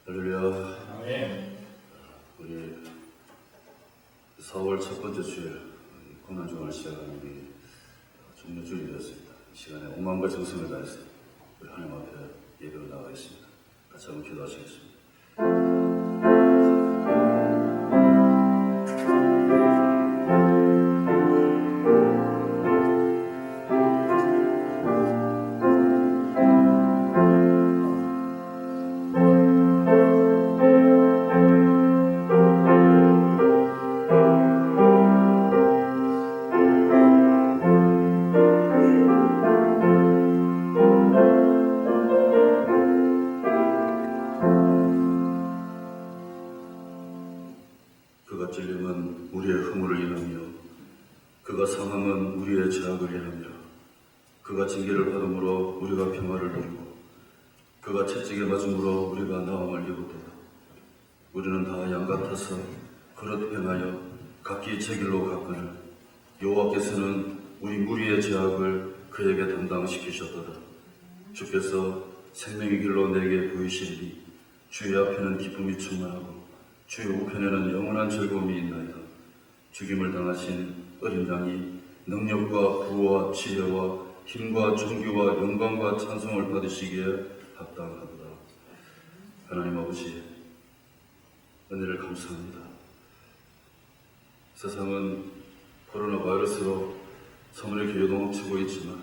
할렐루야. 아멘. 우리 4월 첫 번째 주일 고난주말 시작하는 우리 종료주일이 되었습니다. 이 시간에 오만과 정성을 다해서 우리 하나님 앞에 예배로 나가겠습니다. 같이 한번 기도하시겠습니다. 그가 찔림은 우리의 허물을 인하며 그가 상함은 우리의 죄악을 인하며 그가 징계를 받음으로 우리가 평화를 누리고 그가 채찍에 맞음으로 우리가 나음을 입었도다. 우리는 다 양 같아서 그릇 행하여 각기 제 길로 갔거늘 여호와께서는 우리 무리의 죄악을 그에게 담당시키셨도다. 주께서 생명의 길로 내게 보이시리니 주의 앞에는 기쁨이 충만하고 주의 우편에는 영원한 즐거움이 있나이다. 죽임을 당하신 어린 양이 능력과 부와 지혜와 힘과 존귀와 영광과 찬송을 받으시기에 합당하도다. 하나님 아버지, 은혜를 감사합니다. 세상은 코로나 바이러스로 사물의 요동치고 있지만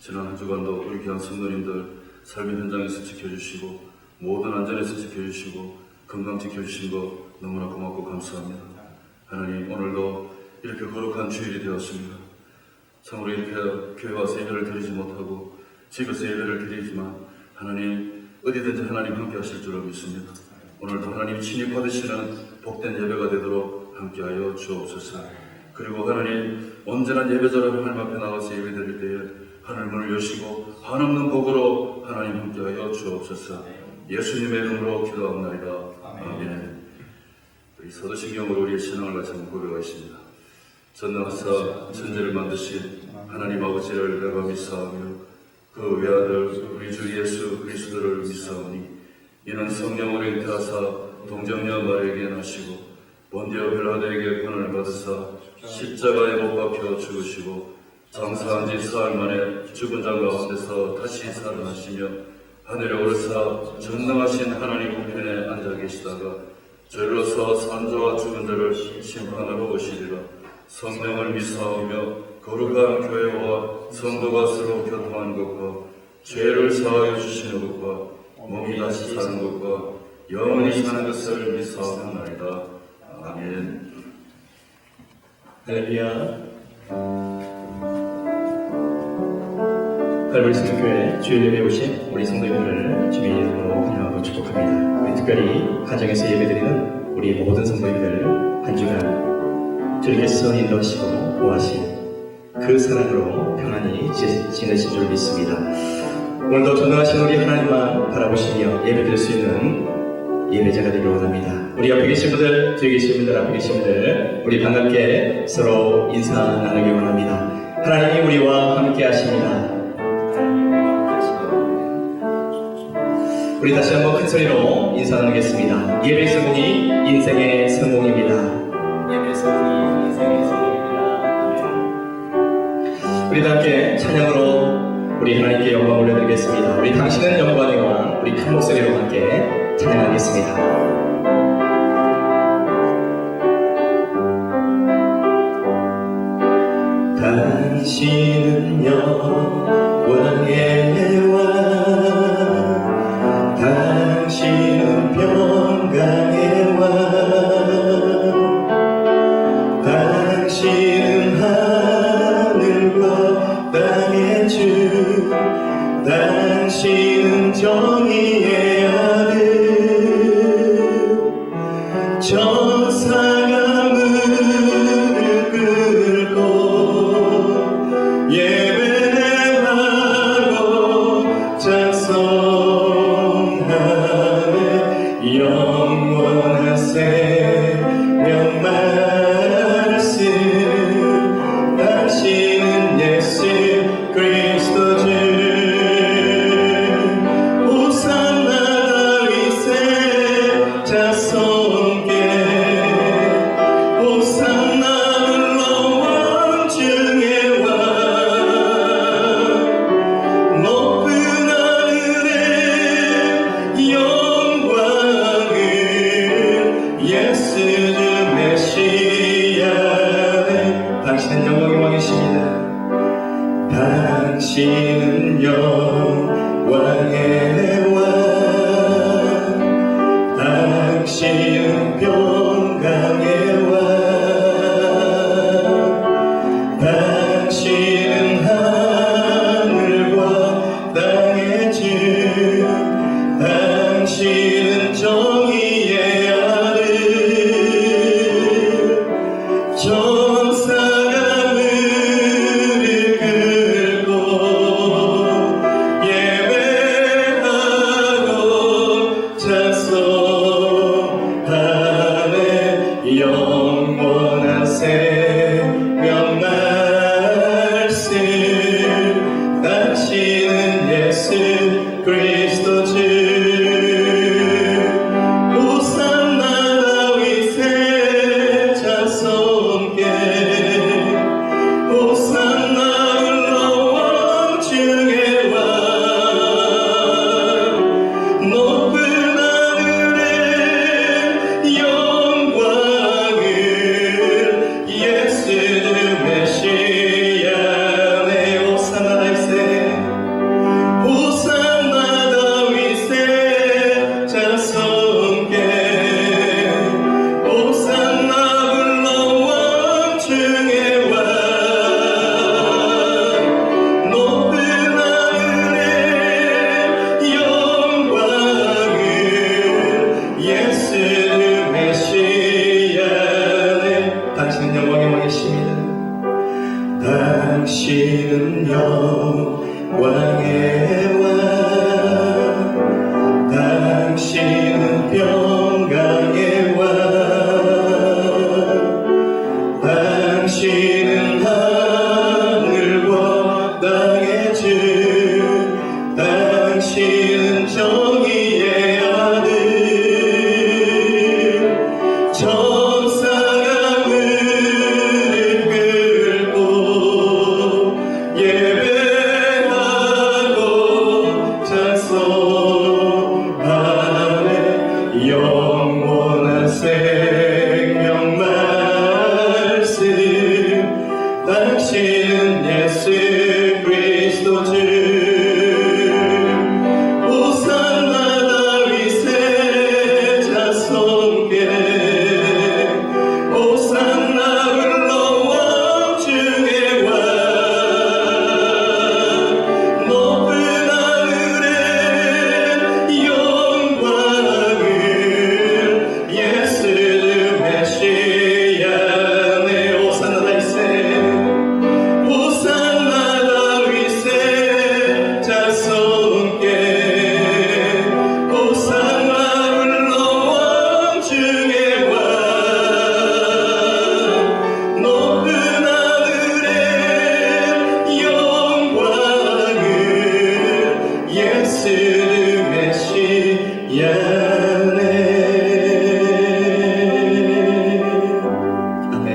지난 한 주간도 우리 귀한 성도님들 삶의 현장에서 지켜주시고 모든 안전에서 지켜주시고 건강 지켜주신 거 너무나 고맙고 감사합니다. 하나님, 오늘도 이렇게 거룩한 주일이 되었습니다. 참으로 이렇게 교회 와서 예배를 드리지 못하고 집에서 예배를 드리지만 하나님, 어디든지 하나님 함께 하실 줄로 믿습니다. 오늘도 하나님 친히 받으시는 복된 예배가 되도록 함께하여 주옵소서. 그리고 하나님, 온전한 예배자로 하나님 앞에 나가서 예배 드릴 때에 하늘 문을 여시고 한없는 복으로 하나님 함께하여 주옵소서. 예수님의 이름으로 기도합니다. 아멘. 우리 사도신경으로 우리의 신앙을 같이 한번 고백하겠습니다. 전능하사 천지를 만드신 하나님 아버지를 내가 믿사오며 그 외아들 우리 주 예수 그리스도를 믿사오니 이는 성령으로 잉태하사 동정녀 마리아에게 나시고 본디오 빌라도에게 고난을 받으사 십자가에 못 박혀 죽으시고 장사한 지 사흘 만에 죽은 자 가운데서 다시 살아나시며 하늘에 오르사 전능하신 하나님 우편에 앉아 계시다가 저리로서 산자와 죽은 자를 심판하러 오시리라. 성령을 믿사오며 거룩한 교회와 성도가 서로 교통하는 것과 죄를 사하여 주시는 것과 몸이 다시 사는 것과 영원히 사는 것을 믿사옵나이다. 아멘. 할렐루야. 갈보리 성교회 주일 예배에 오신 우리 성도님들을 주의 이름으로 환영하고 축복합니다. 우리 특별히 가정에서 예배드리는 우리 모든 성도님들 한 주간 주님께서 인도하시고 보호하신 그 사랑으로 평안히 지내신 줄 믿습니다. 오늘도 전능하신 우리 하나님만 바라보시며 예배드릴 수 있는 예배자가 되기를 원합니다. 우리 옆에 계신 분들, 뒤에 계신 분들, 앞에 계신 분들, 우리 반갑게 서로 인사 나누기 원합니다. 하나님이 우리와 함께 하십니다. 우리 다시 한번 큰 소리로 인사 나누겠습니다. 예배 성공이 인생의 성공입니다. 예배 성공이 인생의 성공입니다. 우리 다 함께 찬양으로 우리 하나님께 영광 올려드리겠습니다. 우리 당신은 영광의 왕, 우리 큰 목소리로 함께 찬양하겠습니다. 당신은 영광의 왕, 당신은 평강의 왕, 당신은 하늘과 땅의 주, 당신은 정의의 아들, 천사가 무릎 꿇고 예배하고 찬송하네. 영원한 생명 말씀, 당신은 예수 그리스도 주. 호산나 당신은 정의의 아들 천사가 무릎 꿇고 예배하고 찬송하네 영원한 생명 말씀 당신은 예수 그리스도 주 호산나 다윗의 자손께 호산나 흘러와 중의 왕 높은 하늘의 영광을 예수 메시아네 호산나 다윗의 호산나 다윗의 자손께 호산나 불러와 중의 왕 높은 하늘의 영광을 예수 메시아네 당신은 영광의 왕이십니다. 당신은 영광의 왕 당신은 평강의 왕 당신은 하늘과 땅의 주 당신은 정의의 아들 천사가 무릎 꿇고 예배하고 찬송하네 영원한 생명 말씀 당신은 예수 그리스도 주 호산나 다윗의 자손께 호산나 흘러와 중의 왕 높은 하늘의 영광을 예수 메시아네 호산나 다윗의 호산나 다윗의 자손께 호산나 흘러와 중의 왕 높은 하늘의 영광을 예수 메시아네 아멘.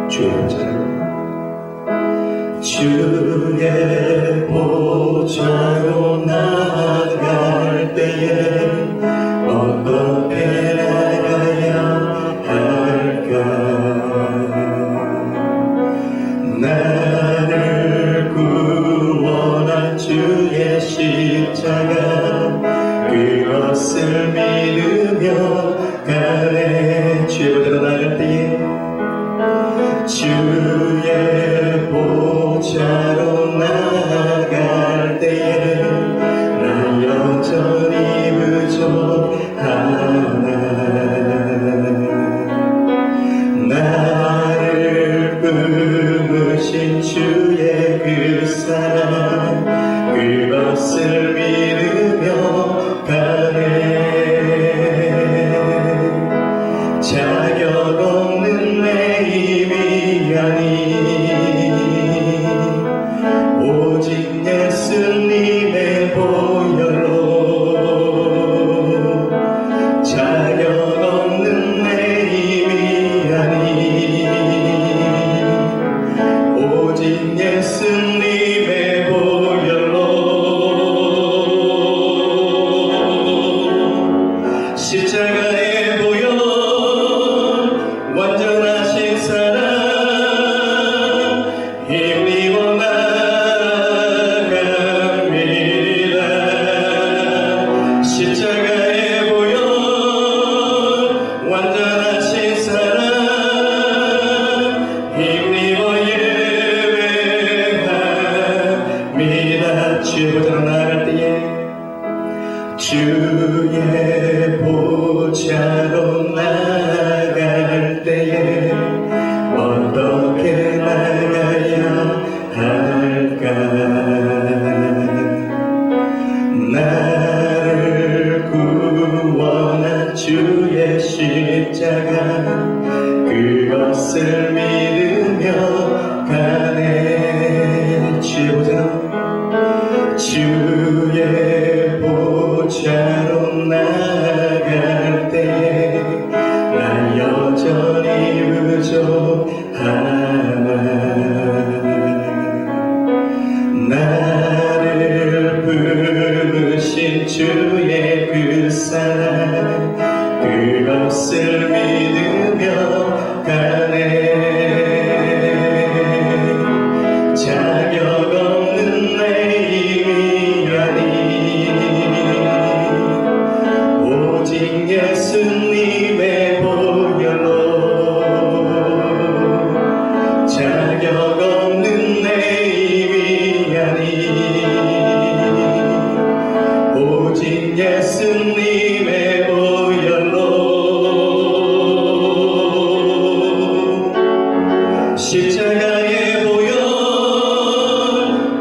주의 보좌로 주의 보좌로 나아갈 때에 어떻게 나가야 할까 나를 구원한 주의 십자가 그것을 믿으며 가네 주의 보좌로 나아갈 때에 주의 보좌로 나아갈 때에 나 여전히 부족하나 나를 품으신 주의 그 사랑 그것을 믿으며 가네 그것을 믿으며 가네. 주의 보좌로 주의 보좌로 나갈 때에 난 여전히 부족하나 나를 부르신 주의 그 사랑 그것을 믿으며 가네. 자격 없는 내 힘이 아니 오직 예수님의 보혈로 자격 없는 내 힘이 아니 오직 예수님의 보혈로 십자가의 보혈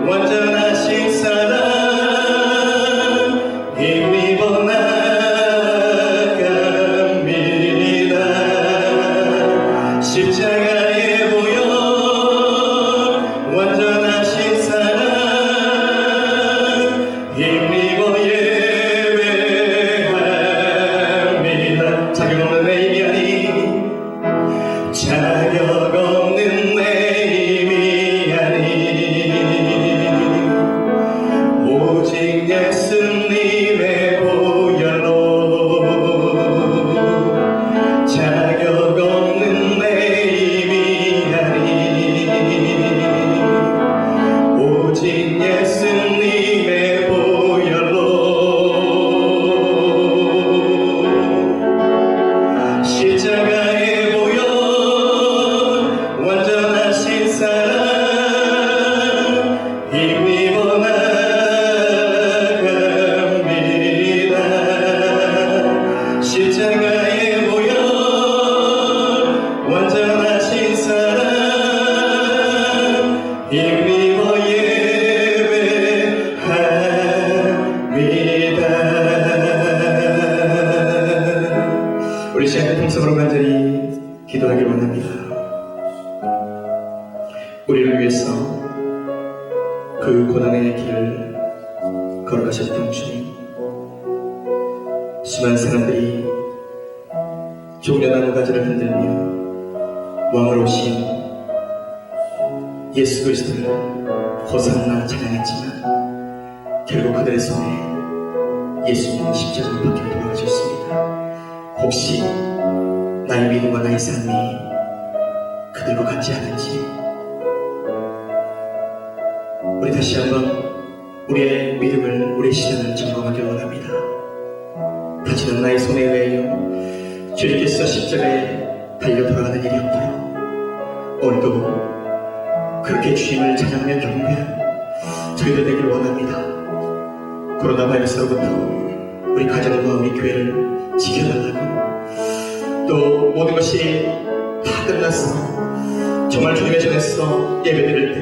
완전하신 사랑 힘입어 나갑니다. 십자가의 보혈 완전하신 사랑 힘입어 예배합니다. 자격 없는 내 힘이 아니 자격 없는 내 힘이 아니 오직 예수님의 보혈로 자격 없는 내 힘이 아니 오직 예수님의 보혈로 십자가의 보혈 완전하신 사랑 힘입어 나갑니다. 십자가의 보혈 완전하신 사랑 힘입어 예배합니다. 우리 시간을 통성으로 간절히 기도하길 원합니다. 우리를 위해서 그 고난의 길을 걸어가셨던 주님, 수많은 사람들이 종려나무 가지를 흔들며 왕으로 오신 예수 그리스도를 호산나 찬양했지만 결국 그들의 손에 예수님은 십자가를 박혀 돌아가셨습니다. 혹시 나의 믿음과 나의 삶이 그들과 같지 않은지 우리 다시 한번 우리의 믿음을, 우리의 신앙을 점검하길 원합니다. 다치는 나의 손에 의하여 주님께서 십자가에 달려 돌아가는 일이 없도록 오늘도 그렇게 주님을 찬양하며 경배한 저희들 되길 원합니다. 코로나 바이러스로부터 우리 가정과 우리 교회를 지켜달라고, 또 모든 것이 다 끝났어 정말 주님의 전에서 예배드릴 때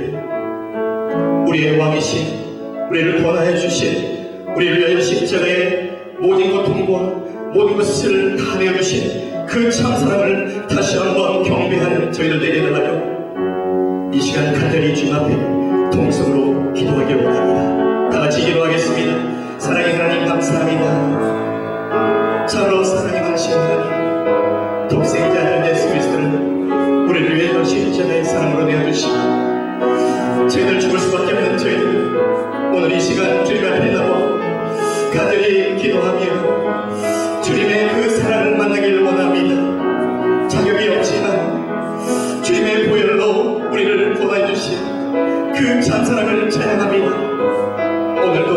우리의 왕이신, 우리를 권하여 주신, 우리를 위하여 십자가에 모든 고통과 모든 것을 다 내어주신 그 참사랑을 다시 한번 경배하는 저희들 되게 해달라고 이 시간 간절히 주님 앞에 통성으로 기도하길 원합니다. 다 같이 기도하겠습니다. 사랑의 하나님 감사합니다. 참으로 사랑이 많으신 하나님, 독생자 아들 예수 그리스도를 우리를 위해 십자가의 사랑으로 내어주시고 저희들 죽을 수밖에 없는 저희들 오늘 이 시간 주님 앞에 나와 간절히 기도하며 주님의 그 사랑을 만나기를 원합니다. 자격이 없지만 주님의 보혈로 우리를 보호해주신 그 참사랑을 찬양합니다. 오늘도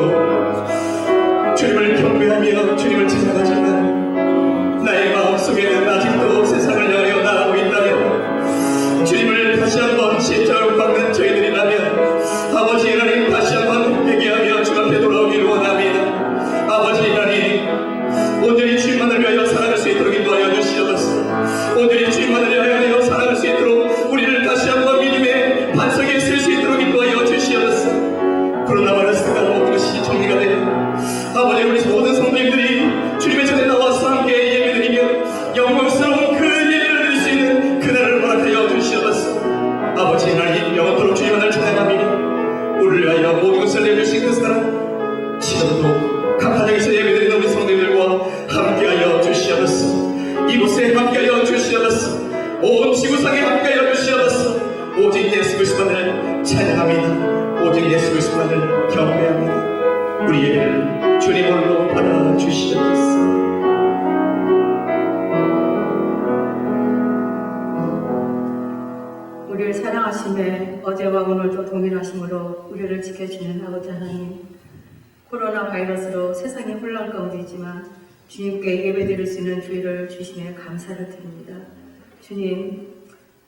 주님을 경배하며 주님을 찬양하지만 나의 마음속에는 아직도 세상을 향하여 나아가고 있다면 주님을 다시 한번 십자가로 박는 저희들이라면 아버지 하나님 다시 한번 회개하며 주 앞에 돌아오기를 원합니다. 아버지 하나님, 온전히 주님만을 위하여 살아갈 수 있도록 인도하여 주시옵소서. 온전히 주님만을 위하여 살아갈 수 있도록 우리를 다시 한번 믿음의 반석에 쓸 수 있도록 인도하여 주시옵소서. 코로나 바이러스가 모든 것이 정리가 되어 아버지 우리 모든 성도님들이 주님의 전에 나와서 함께 예배드리며 영광스러운 그 예배를 드릴 수 있는 그날을 허락하여 온 지구상에 함께 열주시옵소서. 오직 예수 그리스도만을 찬양합니다. 오직 예수 그리스도만을 경배합니다. 우리 예배를 주님 홀로 받아주시옵소서. 우리를 사랑하심에 어제와 오늘도 동일하심으로 우리를 지켜주는 아버지 하나님, 코로나 바이러스로 세상이 혼란 가운데 있지만 주님께 예배드릴 수 있는 기회를 주심에 감사를 드립니다. 주님,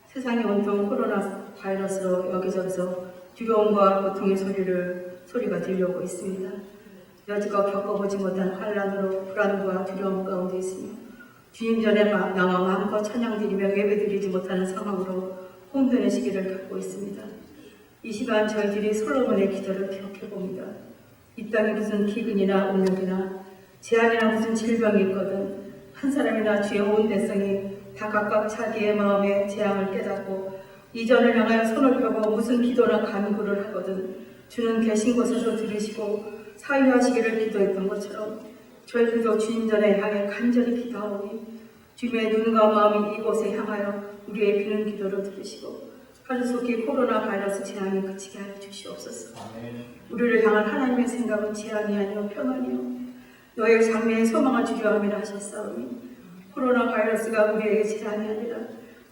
세상이 온통 코로나 바이러스로 여기저기서 두려움과 고통의 소리가 들려오고 있습니다. 여지껏 겪어보지 못한 환란으로 불안과 두려움 가운데 있으며 주님 전에 나와 마음껏 찬양드리며 예배드리지 못하는 상황으로 혼돈의 시기를 겪고 있습니다. 이 시간 저희들이 솔로몬의 기도를 기억해봅니다. 이 땅에 무슨 기근이나 운명이나 재앙이나 무슨 질병이 있거든 한 사람이나 주의 온 백성이 다 각각 자기의 마음의 재앙을 깨닫고 이전을 향하여 손을 펴고 무슨 기도나 간구를 하거든 주는 계신 곳에서 들으시고 사유하시기를 기도했던 것처럼 저희들도 주님 전에 향해 간절히 기도하오니 주님의 눈과 마음이 이곳에 향하여 우리의 비는 기도를 들으시고 하루속히 코로나 바이러스 재앙이 그치게 하여 주시옵소서. 우리를 향한 하나님의 생각은 재앙이 아니요 평안이요 너의 장래에 소망을 주려 함이라 하셨사오니 코로나 바이러스가 우리에게 재앙이 아니라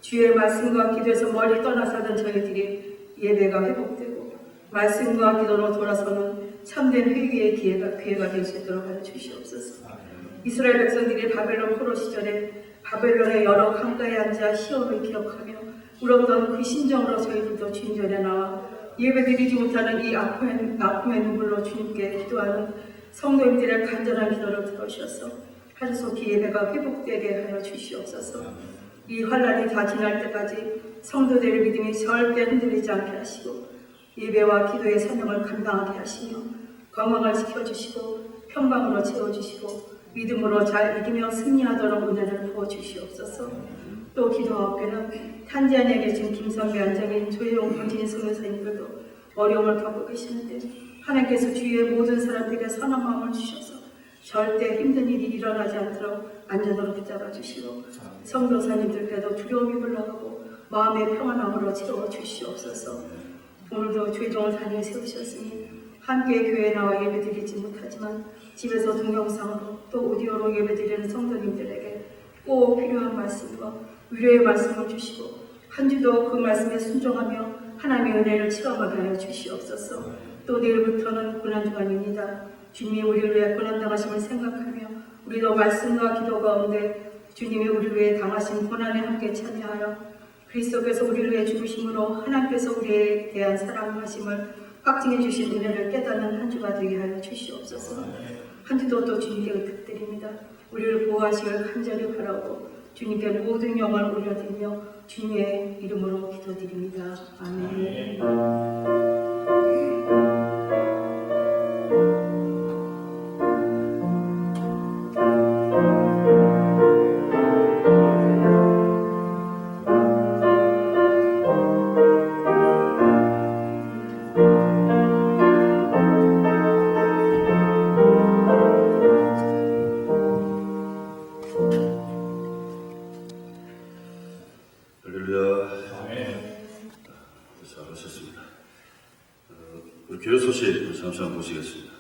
주의 말씀과 기도에서 멀리 떠나서던 저희들이 예배가 회복되고 말씀과 기도로 돌아서는 참된 회개의 기회가 될 수 있도록 하여 주시옵소서. 이스라엘 백성들이 바벨론 포로 시절에 바벨론의 여러 강가에 앉아 시온을 기억하며 울었던 그 심정으로 저희들도 주님 전에 나와 예배드리지 못하는 이 아픔의 눈물로 주님께 기도하는 성도님들의 간절한 기도를 들으셔서 하루속히 예배가 회복되게 하여 주시옵소서. 이 환란이 다 지날 때까지 성도들의 믿음이 절대 흔들리지 않게 하시고 예배와 기도의 사명을 감당하게 하시며 건강을 지켜주시고 평강으로 채워주시고 믿음으로 잘 이기며 승리하도록 은혜를 부어주시옵소서. 또 기도하옵게는 탄자니아에 계신 김성배 안장인 조혜용 권진희 선교사님들도 어려움을 겪고 계시는데 하나님께서 주위의 모든 사람들에게 선한 마음을 주셔서 절대 힘든 일이 일어나지 않도록 안전으로 붙잡아 주시고 선교사님들께도 두려움이 물러가고 마음의 평안함으로 채워 주시옵소서. 오늘도 주의종을 단위에 세우셨으니 함께 교회에 나와 예배드리지 못하지만 집에서 동영상으로 또 오디오로 예배드리는 성도님들에게 꼭 필요한 말씀과 위로의 말씀을 주시고 한 주도 그 말씀에 순종하며 하나님의 은혜를 체험하게 하여 주시옵소서. 또 내일부터는 고난주간입니다. 주님이 우리를 위해 고난당하심을 생각하며 우리도 말씀과 기도 가운데 주님이 우리를 위해 당하신 고난에 함께 참여하여 그리스도께서 우리를 위해 죽으심으로 하나님께서 우리에 대한 사랑하심을 확증해 주신 은혜를 깨닫는 한 주가 되게 하여 주시옵소서. 한 주도 또 주님께 의탁드립니다. 우리를 보호하시길 간절히 바라고 주님께 모든 영광을 올려드리며 주님의 이름으로 기도드립니다. 아멘. 잘하셨습니다. 우리 교회 소식 잠시만 보시겠습니다.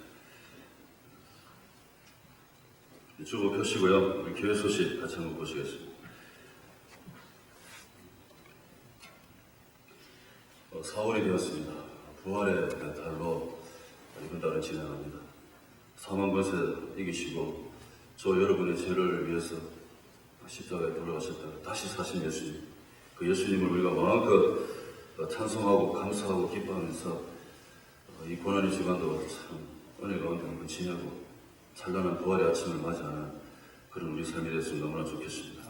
유튜브 펴시고요. 우리 교회 소식 같이 한번 보시겠습니다. 4월이 되었습니다. 부활의 달로 이번 달은 진행합니다. 사망 권세 이기시고 저 여러분의 죄를 위해서 십자가에 돌아가셨다 다시 사신 예수님, 그 예수님을 우리가 마음껏 찬송하고 감사하고 기뻐하면서 이 고난의 시간도 참 은혜 가운데 한번 지내고 찬란한 부활의 아침을 맞이하는 그런 우리 삶이 됐으면 너무나 좋겠습니다.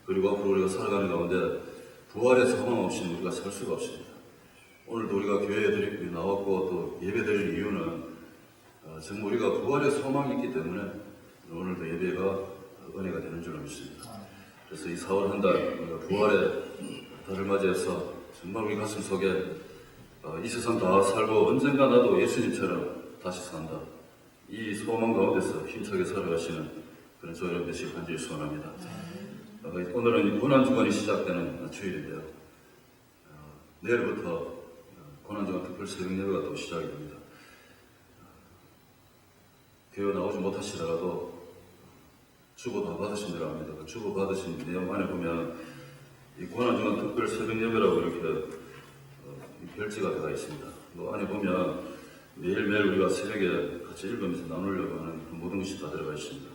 그리고 앞으로 우리가 살아가는 가운데 부활의 소망 없이는 우리가 살 수가 없습니다. 오늘도 우리가 교회에 나왔고 또 예배 드릴 이유는 정말 우리가 부활의 소망이 있기 때문에 오늘도 예배가 은혜가 되는 줄로 믿습니다. 그래서 이 4월 한 달 우리가 부활의 달을 맞이해서 정말 우리 가슴 속에 이 세상 다 살고 언젠가 나도 예수님처럼 다시 산다. 이 소망 가운데서 힘차게 살아가시는 그런 저 여러분 되시길 간절히 소원합니다. 오늘은 고난주간이 시작되는 주일인데요. 내일부터 고난주간 특별 새벽 예배가 또 시작이 됩니다. 교회 나오지 못하시더라도 주보 다 받으신 줄 압니다. 그 주보 받으신 내용 안에 보면 이 고난주간 특별 새벽 예배라고 이렇게 별지가 들어가 있습니다. 그 안에 보면 매일매일 우리가 새벽에 같이 읽으면서 나누려고 하는 그 모든 것이 다 들어가 있습니다.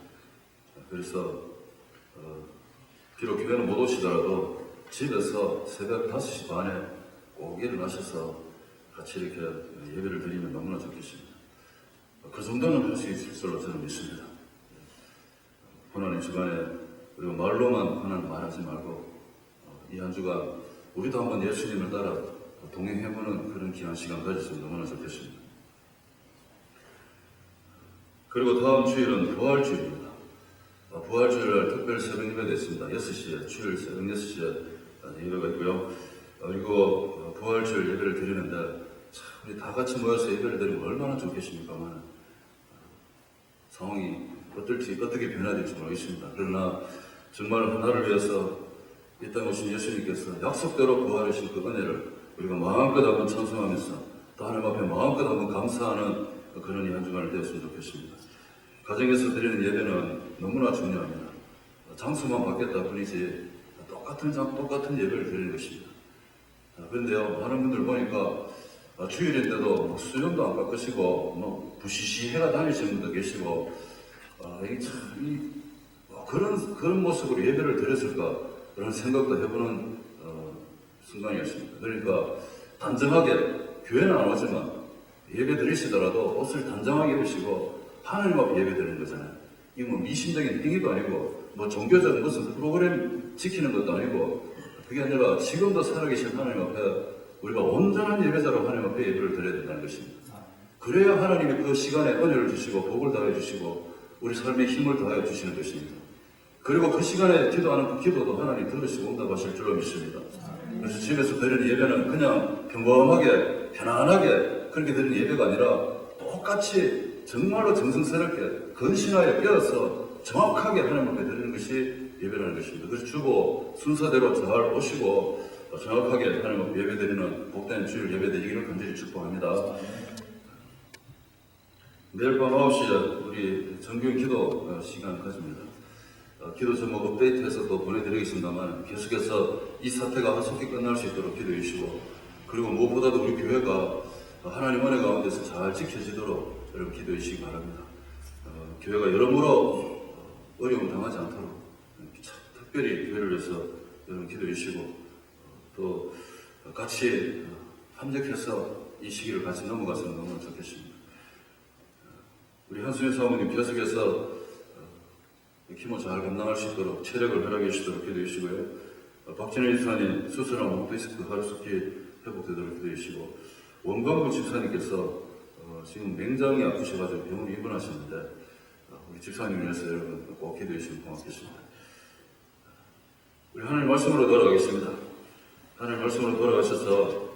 그래서 비록 교회는 못 오시더라도 집에서 새벽 5시 반에 꼭 일어나셔서 같이 이렇게 예배를 드리면 너무나 좋겠습니다. 그 정도는 할 수 있을 줄로 저는 믿습니다. 고난의 주간에 그리고 말로만 고난 말하지 말고 이 한 주간 우리도 한번 예수님을 따라 동행해보는 그런 귀한 시간 가졌으면 너무나 좋겠습니다. 그리고 다음 주일은 부활주일입니다. 부활주일날 특별 새벽 예배가 있습니다. 6시에, 주일 새벽 6시에 예배가 있고요. 그리고 부활주일 예배를 드리는데 참 우리 다 같이 모여서 예배를 드리면 얼마나 좋겠습니까만 상황이 어떻게 변화될지 모르겠습니다. 그러나 정말 하나를 위해서 이 땅에 오신 예수님께서 약속대로 부활하신 그 은혜를 우리가 마음껏 한번 찬송하면서 또 하나님 앞에 마음껏 한번 감사하는 그런 이 한 주간을 되었으면 좋겠습니다. 가정에서 드리는 예배는 너무나 중요합니다. 장소만 바뀌었다 뿐이지 똑같은 예배를 드리는 것입니다. 그런데요, 많은 분들 보니까 주일인데도 수염도 안 깎으시고 부시시해가 다니시는 분도 계시고 이게 참 그런 모습으로 예배를 드렸을까 그런 생각도 해보는 순간이었습니다. 그러니까 단정하게 교회는 안 오지만 예배 드리시더라도 옷을 단정하게 입으시고 하나님 앞에 예배 드리는 거잖아요. 이거 미신적인 행위도 아니고 종교적 무슨 프로그램 지키는 것도 아니고 그게 아니라 지금도 살아계신 하나님 앞에 우리가 온전한 예배자로 하나님 앞에 예배를 드려야 된다는 것입니다. 그래야 하나님이 그 시간에 은혜를 주시고 복을 다해 주시고 우리 삶에 힘을 다해 주시는 것입니다. 그리고 그 시간에 기도하는 그 기도도 하나님 들으시고 응답하실 줄로 믿습니다. 그래서 집에서 드리는 예배는 그냥 평범하게 편안하게 그렇게 드리는 예배가 아니라 똑같이 정말로 정성스럽게 근신하여 깨어서 정확하게 하나님 앞에 드리는 것이 예배라는 것입니다. 그래서 주보 순서대로 잘 오시고 정확하게 하나님 앞에 예배 드리는 복된 주일 예배 되기를 간절히 축복합니다. 내일 밤 9시에 우리 정규 기도 시간 가집니다. 기도 제목 업데이트해서 또 보내드리겠습니다만 계속해서 이 사태가 하속히 끝날 수 있도록 기도해 주시고 그리고 무엇보다도 우리 교회가 하나님 은혜 가운데서 잘 지켜지도록 여러분 기도해 주시기 바랍니다. 교회가 여러모로 어려움 당하지 않도록 특별히 교회를 위해서 여러분 기도해 주시고 또 같이 함께해서 이 시기를 같이 넘어갔으면 너무 좋겠습니다. 우리 한수민 사모님 계속해서 힘을 잘 감당할 수 있도록 체력을 허락해 주시도록 기도해 주시고요. 박진혜 이사님 수술한 목디스크 하루속히 회복되도록 기도해 주시고 원광구 집사님께서 지금 맹장이 아프셔가지고 병원에 입원하셨는데 우리 집사님 위해서 여러분 꼭 기도해 주시면 고맙겠습니다. 우리 하나님 말씀으로 돌아가겠습니다. 하나님 말씀으로 돌아가셔서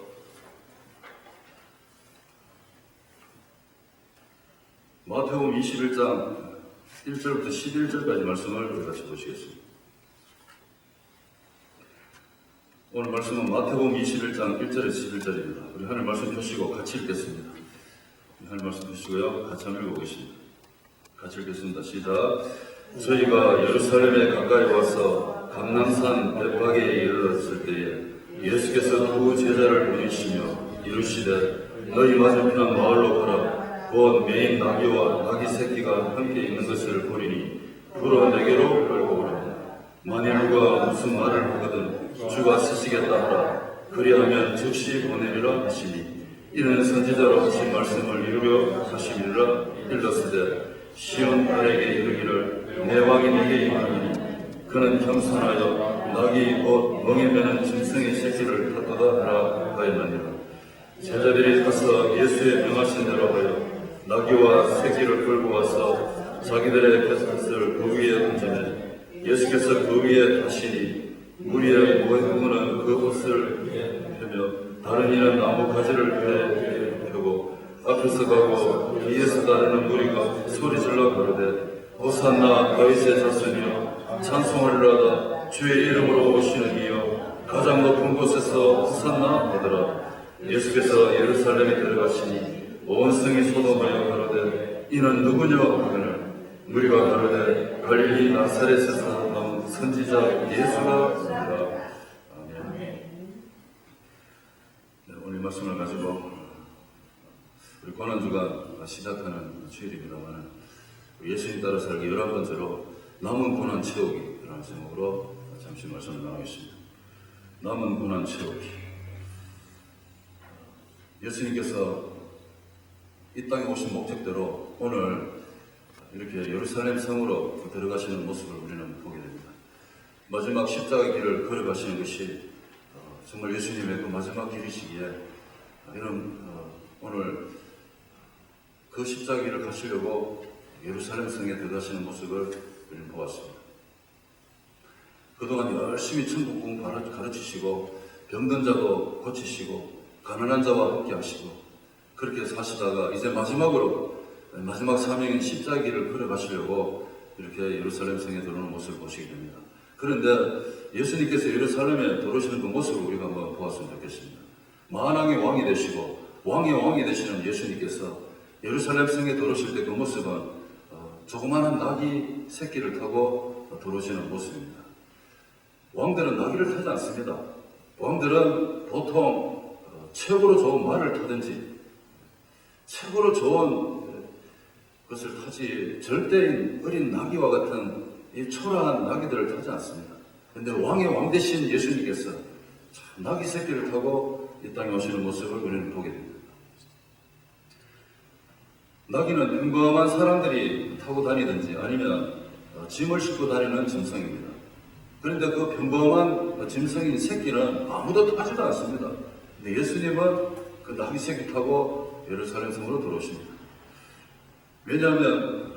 마태복음 21장 1절부터 11절까지 말씀을 우리 같이 보시겠습니다. 오늘 말씀은 마태복음 21장 1절에서 11절입니다. 우리 하나님 말씀 펴시고 같이 읽겠습니다. 하나님 말씀 펴시고요. 같이 한번 읽어보겠습니다. 같이 읽겠습니다. 시작. 저희가 예루살렘에 가까이 와서 감람산 베파게에 이르렀을 때에 예수께서 두 제자를 부르시며 이르시되 너희 맞은편 마을로 가라. 곧 매인 나귀와 나귀 새끼가 함께 있는 것을 보리니 불어 내게로 끌고 오라. 만일 누가 무슨 말을 하거든 주가 쓰시겠다 하라. 그리하면 즉시 보내리라 하시니 이는 선지자로 하신 말씀을 이루려 하심이라. 일렀으되 시온 딸에게 이르기를 내 왕이 네게 임하니 그는 겸손하여 나귀 곧 멍에 매는 짐승의 새끼를 탔도다 하라 하였느니라. 제자들이 가서 예수의 명하신 대로 하여 나귀와 새끼를 끌고 와서 자기들의 뱃옷을 그 위에 얹으매 예수께서 그 위에 타시니 무리의 모두는 그 옷을 펴며 다른 이는 나무 가지를 펴고 앞에서 가고 뒤에서 따르는 무리가 소리질러 가로되 호산나 다윗의 자손이여 찬송하리로다. 주의 이름으로 오시는 이여 가장 높은 곳에서 호산나 하더라. 예수께서 예루살렘에 들어가시니 온 성이 소동하여 가로되 이는 누구냐 하거늘 우리가 가로되 갈릴리 나사렛에서 나온 선지자 예수라 하더라. 아멘. 네, 오늘 말씀을 가지고 우리 고난주가 시작하는 주일입니다만 예수님 따라 살기 11번째로 남은 고난 채우기라는 제목으로 잠시 말씀을 나누겠습니다. 남은 고난 채우기. 예수님께서 이 땅에 오신 목적대로 오늘 이렇게 예루살렘 성으로 들어가시는 모습을 우리는 보게 됩니다. 마지막 십자가 길을 걸어가시는 것이 정말 예수님의 그 마지막 길이시기에 이런 오늘 그 십자가 길을 가시려고 예루살렘 성에 들어가시는 모습을 우리는 보았습니다. 그동안 열심히 천국 공부 가르치시고 병든 자도 고치시고 가난한 자와 함께 하시고 그렇게 사시다가 이제 마지막 사명인 십자가 길을 걸어가시려고 이렇게 예루살렘 성에 들어오는 모습을 보시게 됩니다. 그런데 예수님께서 예루살렘에 들어오시는 그 모습을 우리가 한번 보았으면 좋겠습니다. 만왕의 왕이 되시고 왕의 왕이 되시는 예수님께서 예루살렘 성에 들어오실 때 그 모습은 조그마한 나귀 새끼를 타고 들어오시는 모습입니다. 왕들은 나귀를 타지 않습니다. 왕들은 보통 최고로 좋은 말을 타든지 최고로 좋은 것을 타지 절대인 어린 나귀와 같은 이 초라한 나귀들을 타지 않습니다. 그런데 왕의 왕 되신 예수님께서 나귀 새끼를 타고 이 땅에 오시는 모습을 우리는 보게 됩니다. 나귀는 평범한 사람들이 타고 다니든지 아니면 짐을 싣고 다니는 짐승입니다. 그런데 그 평범한 짐승인 새끼는 아무도 타지도 않습니다. 근데 예수님은 그 나귀 새끼 타고 예루살렘 성으로 들어오십니다. 왜냐하면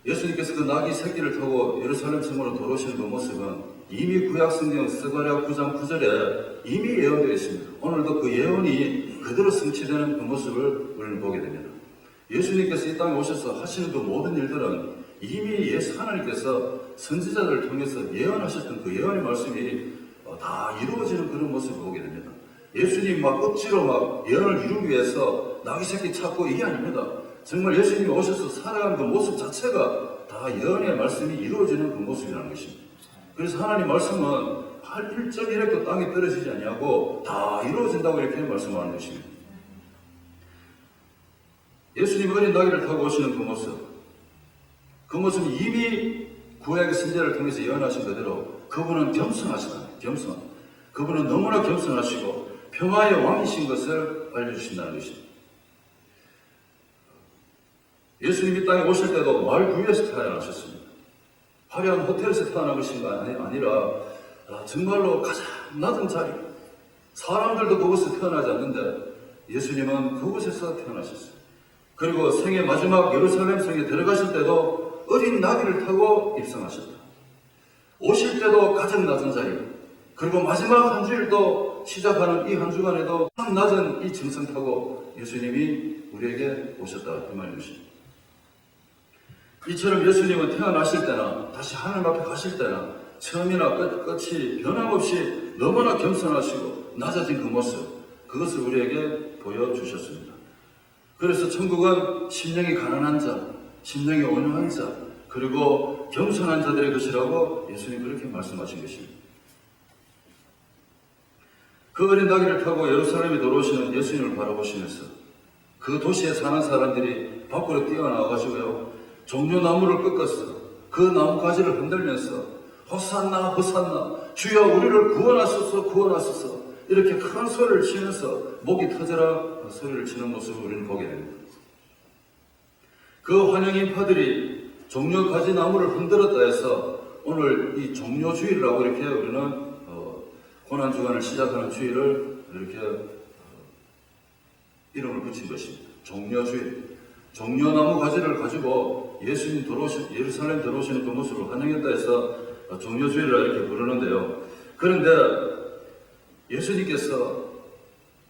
예수님께서 그 나귀 새끼를 타고 예루살렘 성으로 들어오시는 그 모습은 이미 구약성경 스가랴 9장 9절에 이미 예언되어 있습니다. 오늘도 그 예언이 그대로 성취되는 그 모습을 우리는 보게 됩니다. 예수님께서 이 땅에 오셔서 하시는 그 모든 일들은 이미 하나님께서 선지자들을 통해서 예언하셨던 그 예언의 말씀이 다 이루어지는 그런 모습을 보게 됩니다. 예수님 막 억지로 막 예언을 이루기 위해서 나귀 새끼 찾고 이게 아닙니다. 정말 예수님이 오셔서 살아가는 그 모습 자체가 다 예언의 말씀이 이루어지는 그 모습이라는 것입니다. 그래서 하나님 말씀은 1.1획도 땅에 떨어지지 아니하고 다 이루어진다고 이렇게 말씀하는 것입니다. 예수님 어린 나귀를 타고 오시는 그 모습은 이미 구약의 선지자를 통해서 예언하신 그대로 그분은 겸손하시다. 그분은 너무나 겸손하시고 평화의 왕이신 것을 알려주신다는 것입니다. 예수님이 땅에 오실 때도 말 구유에서 태어나셨습니다. 화려한 호텔에서 태어난 것이 아니라 정말로 가장 낮은 자리, 사람들도 그곳에 태어나지 않는데 예수님은 그곳에서 태어나셨어요. 그리고 생의 마지막 예루살렘 성에 들어가실 때도 어린 나귀를 타고 입성하셨다. 오실 때도 가장 낮은 자리, 그리고 마지막 한 주일도 시작하는 이 한 주간에도 가장 낮은 이 짐승 타고 예수님이 우리에게 오셨다. 그 말입니다. 이처럼 예수님은 태어나실 때나 다시 하나님 앞에 가실 때나 처음이나 끝이 변함없이 너무나 겸손하시고 낮아진 그 모습, 그것을 우리에게 보여주셨습니다. 그래서 천국은 심령이 가난한 자, 심령이 온유한 자, 그리고 겸손한 자들의 것이라고 예수님 그렇게 말씀하신 것입니다. 그 어린 나귀를 타고 예루살렘에 들어오시는 예수님을 바라보시면서 그 도시에 사는 사람들이 밖으로 뛰어나와가지고요, 종려나무를 꺾었어. 그 나뭇가지를 흔들면서 호산나 호산나 주여 우리를 구원하소서 구원하소서 이렇게 큰 소리를 치면서 목이 터져라 소리를 치는 모습을 우리는 보게 됩니다. 그 환영인파들이 종려가지 나무를 흔들었다 해서 오늘 이 종려주일이라고 이렇게 우리는 고난주간을 시작하는 주일을 이렇게 이름을 붙인 것입니다. 종려주일. 종려나무 가지를 가지고 예수님 예루살렘 들어오시는 그 모습을 환영했다 해서 종려주일이라 이렇게 부르는데요. 그런데 예수님께서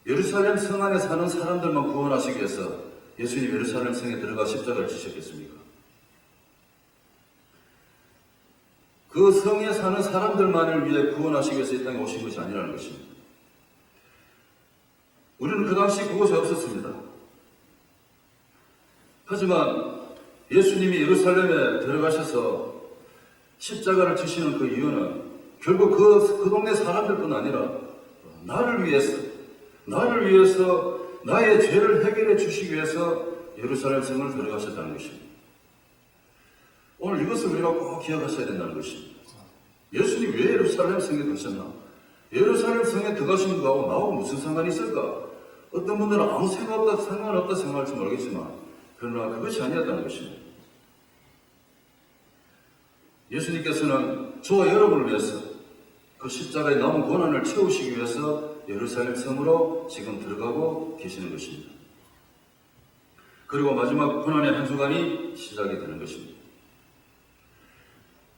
예루살렘 성 안에 사는 사람들만 구원하시기 위해서 예수님 예루살렘 성에 들어가 십자가를 지셨겠습니까? 그 성에 사는 사람들만을 위해 구원하시기 위해서 이 땅에 오신 것이 아니라는 것입니다. 우리는 그 당시 그곳에 없었습니다. 하지만 예수님이 예루살렘에 들어가셔서 십자가를 지시는 그 이유는 결국 그 동네 사람들뿐 아니라 나를 위해서 나의 죄를 해결해 주시기 위해서 예루살렘 성을 들어가셨다는 것입니다. 오늘 이것을 우리가 꼭 기억하셔야 된다는 것입니다. 예수님 왜 예루살렘 성에 가셨나? 예루살렘 성에 들어가신 거하고 나하고 무슨 상관이 있을까? 어떤 분들은 아무 상관없다 생각할지 모르겠지만 그러나 그것이 아니었다는 것입니다. 예수님께서는 저와 여러분을 위해서 그 십자가의 남은 고난을 채우시기 위해서 예루살렘 성으로 지금 들어가고 계시는 것입니다. 그리고 마지막 고난의 한 주간이 시작이 되는 것입니다.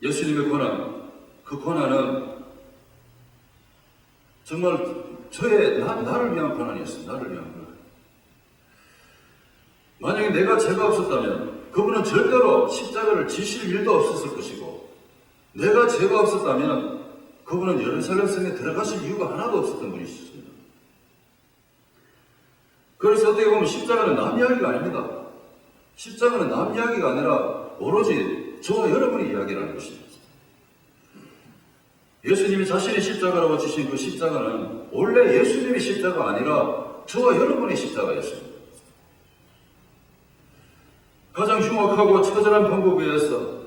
예수님의 고난, 그 고난은 정말 나를 위한 고난이었습니다. 나를 위한 고난. 만약에 내가 죄가 없었다면 그분은 절대로 십자가를 지실 일도 없었을 것이고, 내가 죄가 없었다면 그분은 예루살렘 성에 들어가실 이유가 하나도 없었던 분이셨습니다. 그래서 어떻게 보면 십자가는 남 이야기가 아닙니다. 십자가는 남 이야기가 아니라 오로지 저와 여러분의 이야기라는 것입니다. 예수님이 자신의 십자가라고 지신 그 십자가는 원래 예수님의 십자가가 아니라 저와 여러분의 십자가였습니다. 가장 흉악하고 처절한 방법에 의해서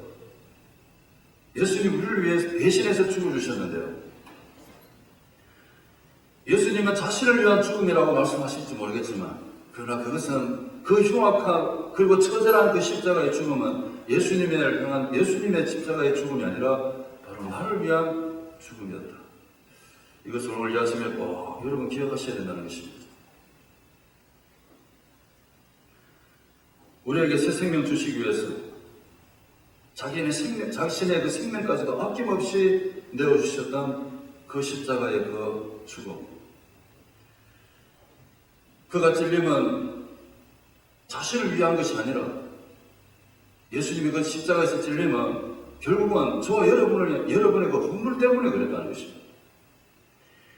예수님 우리를 위해 대신해서 죽어주셨는데요. 예수님은 자신을 위한 죽음이라고 말씀하실지 모르겠지만, 그러나 그것은 그 흉악한 그리고 처절한 그 십자가의 죽음은 예수님을 향한 예수님의 십자가의 죽음이 아니라 바로 나를 위한 죽음이었다. 이것을 오늘 이 아침에 꼭 여러분 기억하셔야 된다는 것입니다. 우리에게 새 생명 주시기 위해서 자신의 그 생명까지도 아낌없이 내어주셨던 그 십자가의 그 죽음. 그가 찔림은 자신을 위한 것이 아니라 예수님이 그 십자가에서 찔림은 결국은 저와 여러분의 그 hun물 때문에 그랬다는 것입니다.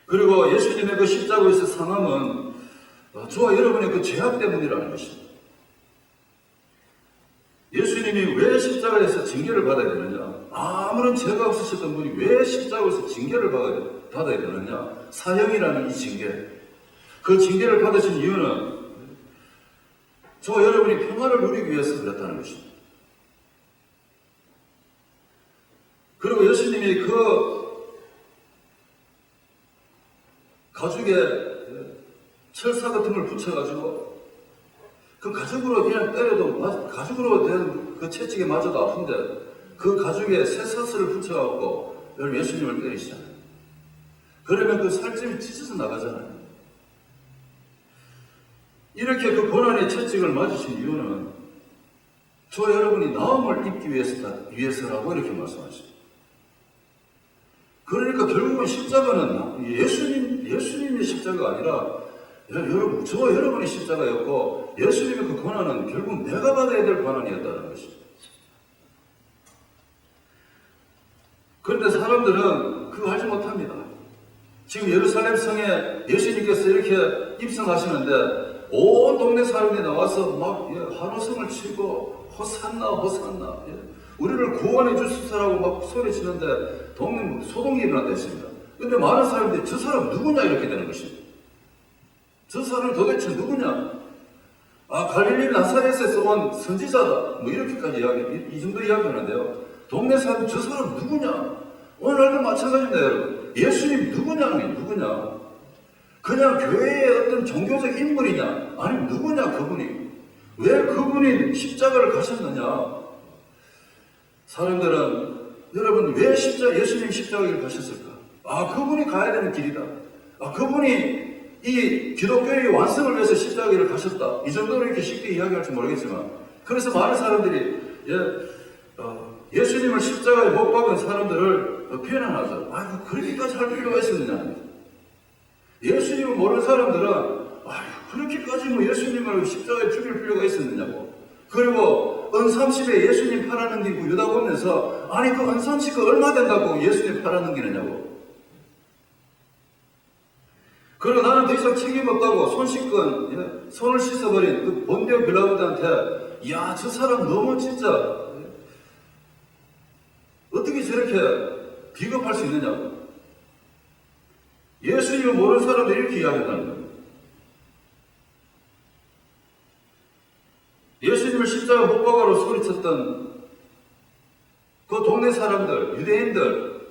그리고 예수님의 그 십자가에서 상함은 저와 여러분의 그 죄악 때문이라는 것입니다. 예수님이 왜 십자가에서 징계를 받아야 되느냐? 아무런 죄가 없으셨던 분이 왜 십자가에서 징계를 받아야 되느냐? 사형이라는 이 징계. 그 징계를 받으신 이유는 저와 여러분이 평화를 누리기 위해서 그랬다는 것입니다. 그리고 예수님이 그 가죽에 철사 같은 걸 붙여가지고 그 가죽으로 그냥 때려도 가죽으로 된 그 채찍에 맞아도 아픈데 그 가죽에 쇠사슬을 붙여갖고 여러분 예수님을 때리시잖아요. 그러면 그 살점이 찢어져 나가잖아요. 이렇게 그 고난의 채찍을 맞으신 이유는 저와 여러분이 나음을 입기 위해서라고 이렇게 말씀하십니다. 그러니까 결국은 십자가는 예수님의 십자가가 아니라 여러분, 저와 여러분의 십자가였고 예수님의 그 고난은 결국 내가 받아야 될 고난이었다는 것입니다. 그런데 사람들은 그거 알지 못합니다. 지금 예루살렘 성에 예수님께서 이렇게 입성하시는데 온 동네 사람이 나와서 막 환호성을 치고 호산나 우리를 구원해 주시라고 막 소리치는데 동네 소동이 일어났다 했습니다. 근데 많은 사람들이 저 사람 누구냐 이렇게 되는 것입니다. 저 사람은 도대체 누구냐? 갈릴리 나사렛에서 온 선지자다. 뭐 이렇게까지 이 정도 이야기하는데요. 동네 사람 저 사람 누구냐? 오늘날도 마찬가지입니다, 여러분. 예수님 누구냐? 그냥 교회의 어떤 종교적 인물이냐? 아니면 누구냐, 그분이? 왜 그분이 십자가를 가셨느냐? 사람들은 여러분 왜 예수님 십자가를 가셨을까? 그분이 가야 되는 길이다. 그분이 이 기독교의 완성을 위해서 십자가를 가셨다. 이 정도로 이렇게 쉽게 이야기할지 모르겠지만, 그래서 많은 사람들이 예수님을 십자가에 못 박은 사람들을 비난하죠. 그렇게까지 할 필요가 있었느냐. 예수님을 모르는 사람들은 그렇게까지 예수님을 십자가에 죽일 필요가 있었느냐고. 그리고 은 30에 예수님 팔아넘기고 유다 보면서 아니 그 한 손씩 얼마 된다고 예수님 팔아넘기느냐고. 그리고 나는 더 이상 책임 없다고 손 손을 씻어버린 그 본디오 빌라도한테 야, 저 사람 너무 진짜 어떻게 저렇게 비겁할 수 있느냐고. 예수님을 모르는 사람들이 이렇게 이야기한다는 거예요. 예수님을 십자가 못 박아로 소리쳤던 그 동네 사람들, 유대인들,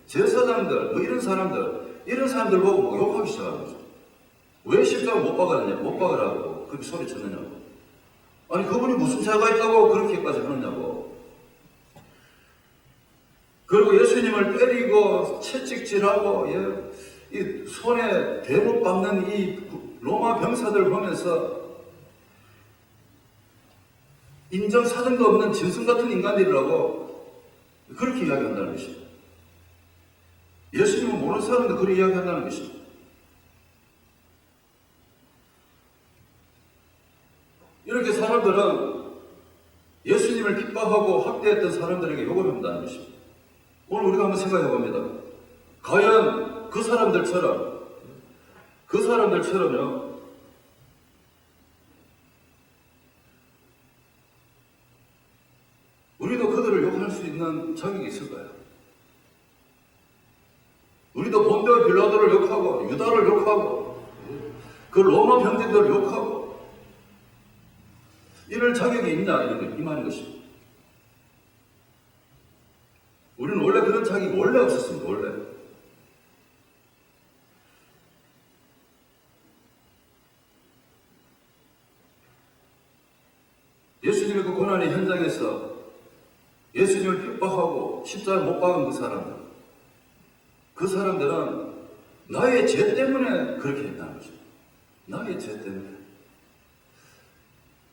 제사장들, 뭐 이런 사람들 보고 뭐 욕하기 시작하는 거죠. 왜 십자가 못 박으라고 그렇게 소리쳤느냐고. 아니 그분이 무슨 죄가 있다고 그렇게까지 하느냐고. 그리고 예수님을 때리고 채찍질하고 이 손에 대못 박는 이 로마 병사들 보면서 인정사정도 없는 짐승 같은 인간들이라고 그렇게 이야기한다는 것입니다. 예수님은 모르는 사람도 그렇게 이야기한다는 것입니다. 이렇게 사람들은 예수님을 핍박하고 학대했던 사람들에게 욕을 한다는 것입니다. 오늘 우리가 한번 생각해 봅니다. 과연 그 사람들처럼요, 우리도 그들을 욕할 수 있는 자격이 있을까요? 우리도 본디오 빌라도를 욕하고 유다를 욕하고 그 로마 병대들을 욕하고 이럴 자격이 있냐 이 말인 것입니다. 우리는 원래 그런 자격이 원래 없었습니다. 원래. 예수님의 그 고난의 현장에서 예수님을 핍박하고 십자가에 못 박은 그 사람들은 나의 죄 때문에 그렇게 했다는 거죠. 나의 죄 때문에.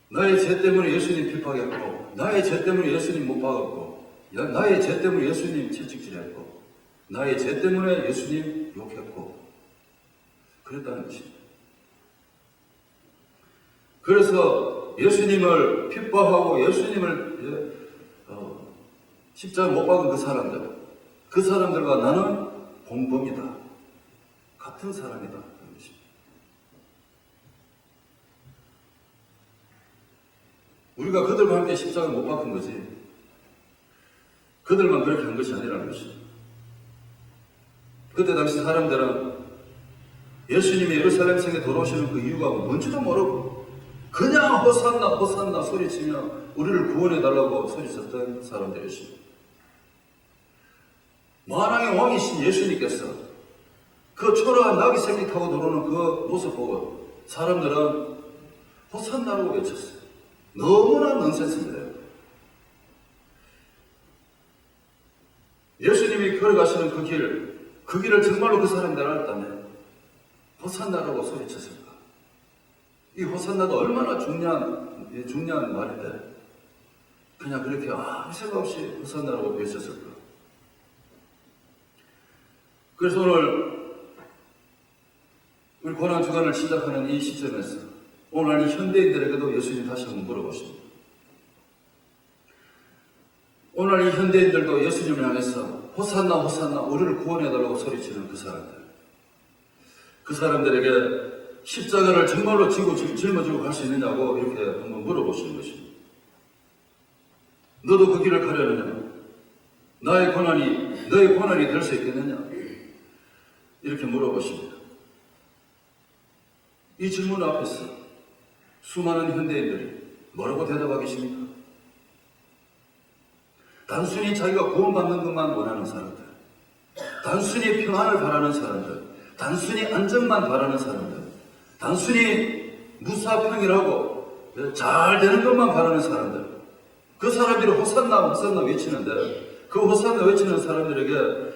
나의 죄 때문에 예수님 핍박했고, 나의 죄 때문에 예수님 못 박았고, 나의 죄 때문에 예수님 채찍질했고, 나의 죄 때문에 예수님 욕했고, 그랬다는 것입니다. 그래서 예수님을 핍박하고 예수님을 십자가 못 박은 그 사람들과 나는 공범이다. 같은 사람이다. 그런 것입니다. 우리가 그들과 함께 십자가 못 박은 거지. 그들만 그렇게 한 것이 아니라는 것입니다. 그때 당시 사람들은 예수님이 예루살렘 성에 돌아오시는 그 이유가 뭔지도 모르고 그냥 호산나 호산나 소리치며 우리를 구원해달라고 소리쳤던 사람들이었습니다. 만왕의 왕이신 예수님께서 그 초라한 나귀 새끼 타고 들어오는 그 모습 보고 사람들은 호산나라고 외쳤어요. 너무나 넌센스인데요. 예수님이 걸어가시는 그 길을 정말로 그 사람들이 알았다면 호산나라고 소리쳤을까? 이 호산나가 얼마나 중요한 말인데 그냥 그렇게 아무 생각 없이 호산나라고 외쳤을까? 그래서 오늘 우리 고난주간을 시작하는 이 시점에서 오늘 이 현대인들에게도 예수님 다시 한번 물어보십니다. 오늘 이 현대인들도 예수님을 향해서 호산나 호산나 우리를 구원해달라고 소리치는 그 사람들에게 십자가를 정말로 짊어지고 갈 수 있느냐고 이렇게 한번 물어보시는 것입니다. 너도 그 길을 가려느냐? 너의 고난이 될 수 있겠느냐? 이렇게 물어보십니다. 이 질문 앞에서 수많은 현대인들이 뭐라고 대답하겠습니까? 단순히 자기가 구원받는 것만 원하는 사람들, 단순히 평안을 바라는 사람들, 단순히 안정만 바라는 사람들, 단순히 무사평이라고 잘 되는 것만 바라는 사람들, 그 사람들이 호산나 호산나 외치는데 그 호산나 외치는 사람들에게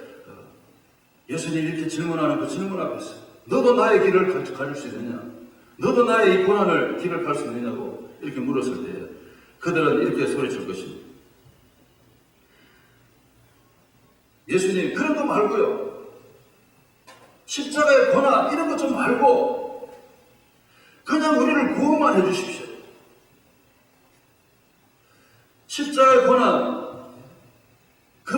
예수님이 이렇게 질문하는 그 질문 앞에서 너도 나의 길을 가질 수 있느냐? 너도 나의 이 고난을 길을 갈 수 있느냐고 이렇게 물었을 때 그들은 이렇게 소리칠 것입니다. 예수님 그런 거 말고요. 십자가의 고난 이런 거 좀 말고 그냥 우리를 구원만 해주십시오. 십자가의 고난 그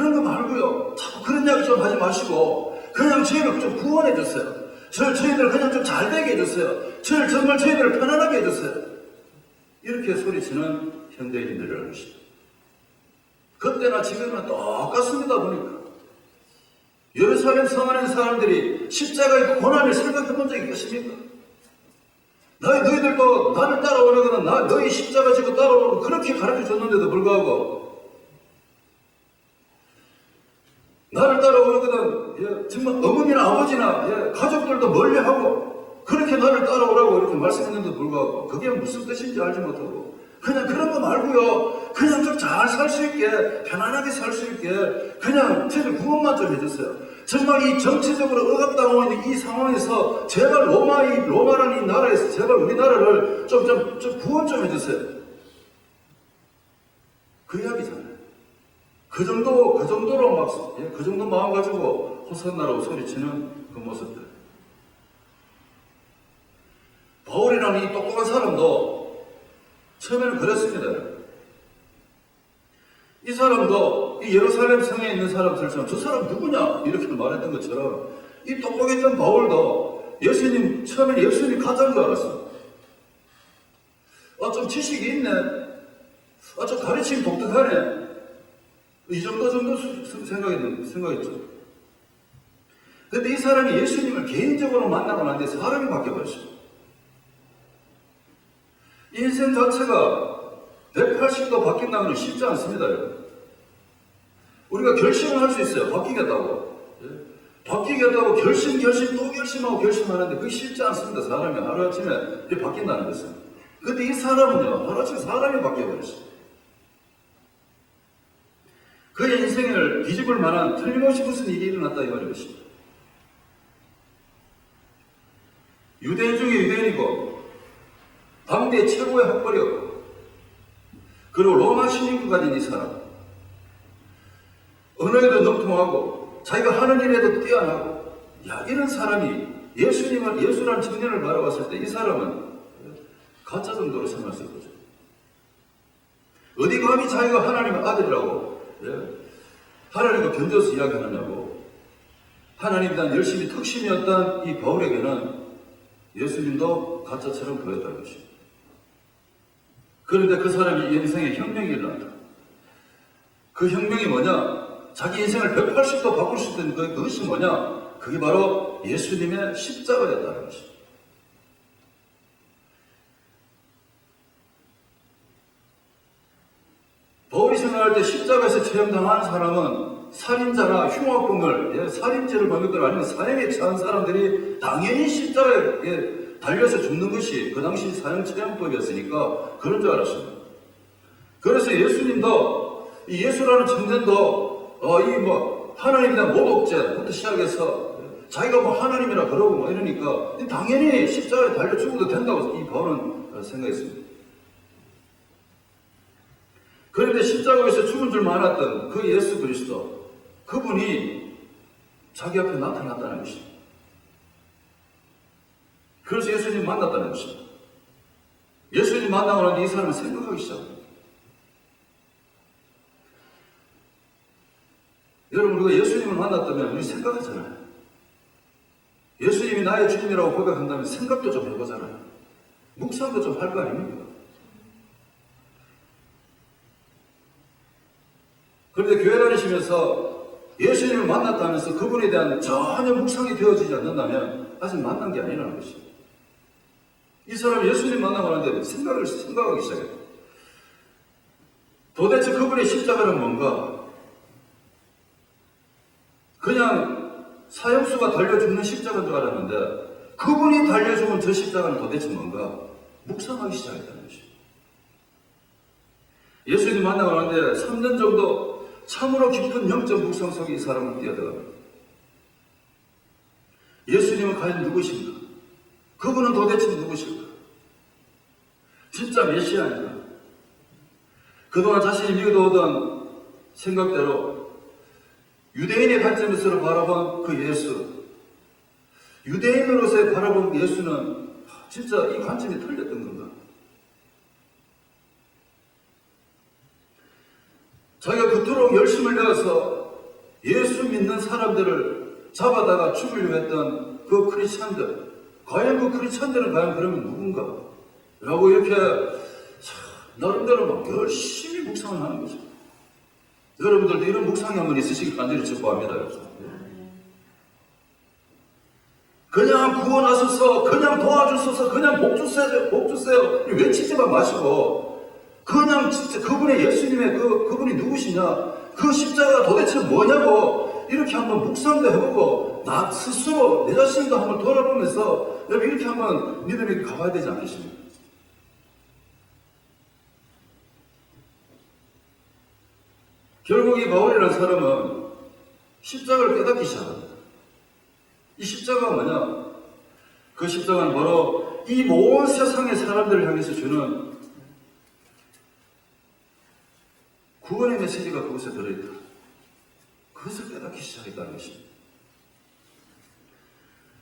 좀 하지 마시고 그냥 저희를 좀 구원해 주세요. 저희들 그냥 좀 잘 되게 해주세요. 정말 저희들을 편안하게 해주세요. 이렇게 소리치는 현대인들이라는 것입니다. 그때나 지금이나 똑같습니다. 보니까 예루살렘 성 안에 사람들이 십자가의 고난을 생각해 본 적이 있겠습니까? 너희들도 나를 따라오려거나 너희 십자가 지고 따라오라고 그렇게 가르쳐 줬는데도 불구하고 나를 따라오려거든 정말 어머니나 아버지나 가족들도 멀리하고 그렇게 나를 따라오라고 이렇게 말씀했는데도 불구하고 그게 무슨 뜻인지 알지 못하고 그냥 그런 거 말고요 그냥 좀 잘 살 수 있게 편안하게 살 수 있게 그냥 저희들 구원만 좀 해주세요. 정말 이 정치적으로 억압당하고 있는 이 상황에서 제발 로마라는 이 나라에서 제발 우리나라를 좀 구원 좀 해주세요. 그 이야기잖아요. 그 정도로 막, 그 정도 마음 가지고 호산나라고 소리치는 그 모습들. 바울이라는 이 똑똑한 사람도 처음에는 그랬습니다. 이 사람도 이 예루살렘 성에 있는 사람들처럼 저 사람 누구냐? 이렇게 말했던 것처럼 이 똑똑했던 바울도 예수님, 처음에 예수님 가짜인 줄 알았어. 좀 지식이 있네. 좀 가르침이 독특하네. 이 정도 생각했죠. 근데 이 사람이 예수님을 개인적으로 만나고 난 뒤에 사람이 바뀌어버렸어요. 인생 자체가 180도 바뀐다는 건 쉽지 않습니다. 여러분. 우리가 결심을 할 수 있어요. 바뀌겠다고. 바뀌겠다고 결심 또 결심하고 결심하는데 그게 쉽지 않습니다. 사람이 하루아침에 바뀐다는 것은. 근데 이 사람은요. 하루아침에 사람이 바뀌어버렸어요. 그의 인생을 뒤집을 만한 틀림없이 무슨 일이 일어났다 이 말인 것입니다. 유대인 중에 유대인이고 당대 최고의 학벌이었고 그리고 로마 시민권 가진 이 사람 언어에도 능통하고 자기가 하는 일에도 뛰어나고 이런 사람이 예수라는 청년을 바라봤을 때 이 사람은 가짜 정도로 생각했을 거죠. 어디 감히 자기가 하나님의 아들이라고 하나님과 견뎌서 이야기하느냐고 하나님에 대한 열심히 특심이었던 이 바울에게는 예수님도 가짜처럼 보였다는 것입니다. 그런데 그 사람이 인생에 혁명이 일어났다. 그 혁명이 뭐냐? 자기 인생을 180도 바꿀 수 있던 그것이 뭐냐? 그게 바로 예수님의 십자가였다는 것입니다. 바울이 생각할 때 십자가에서 처형당한 사람은 살인자나 흉악범을, 살인죄를 범했거나 아니면 사형에 처한 사람들이 당연히 십자가에 달려서 죽는 것이 그 당시 사형 처형법이었으니까 그런 줄 알았습니다. 그래서 예수님도, 이 예수라는 청년도, 하나님에 대한 모독죄부터 시작해서 자기가 하나님이라 그러고 이러니까 당연히 십자가에 달려 죽어도 된다고 이 바울은 생각했습니다. 그런데 십자가에서 죽은 줄 알았던 그 예수 그리스도, 그분이 자기 앞에 나타났다는 것입니다. 그래서 예수님 만났다는 것입니다. 예수님 만나고 나서 이 사람은 생각하기 시작합니다. 여러분, 우리가 예수님을 만났다면 우리 생각하잖아요. 예수님이 나의 주님이라고 고백한다면 생각도 좀 해보잖아요. 묵상도 좀 할 거 아닙니까? 그런데 교회 다니시면서 예수님을 만났다면서 그분에 대한 전혀 묵상이 되어지지 않는다면 아직 만난 게 아니라는 것입니다. 이 사람이 예수님 만나고 나는데 생각하기 시작해요. 도대체 그분의 십자가는 뭔가? 그냥 사형수가 달려 죽는 십자가인 줄 알았는데 그분이 달려 죽은 저 십자가는 도대체 뭔가? 묵상하기 시작했다는 것입니다. 예수님 만나고 나는데 3년 정도 참으로 깊은 영적 묵상 속에 이 사람은 뛰어들어갑니다. 예수님은 과연 누구신가? 그분은 도대체 누구실까? 진짜 메시아인가? 그동안 자신이 믿어오던 생각대로 유대인의 관점에서 바라본 그 예수, 유대인으로서 바라본 예수는 진짜 이 관점이 틀렸던 건가? 자기가 그토록 열심을 내어서 예수 믿는 사람들을 잡아다가 죽이려고 했던 그 크리스찬들, 과연 그 크리스찬들은 과연 그러면 누군가? 라고 이렇게 나름대로 막 열심히 묵상을 하는 거죠. 여러분들도 이런 묵상이 한번 있으시길 간절히 축복합니다. 그냥 구원하소서, 그냥 도와주소서, 그냥 복 주세요 외치지만 마시고, 그냥 진짜 그분의 예수님의 그분이 누구시냐, 그 십자가가 도대체 뭐냐고 이렇게 한번 묵상도 해보고 나 스스로 내 자신도 한번 돌아보면서 여러분 이렇게 한번 믿음이 가봐야 되지 않겠습니까? 결국 이 바울이라는 사람은 십자가를 깨닫기 시작합니다. 이 십자가가 뭐냐? 그 십자가는 바로 이 모든 세상의 사람들을 향해서 주는 구원의 메시지가 그것에 들어있다. 그것을 깨닫기 시작했다는 것입니다.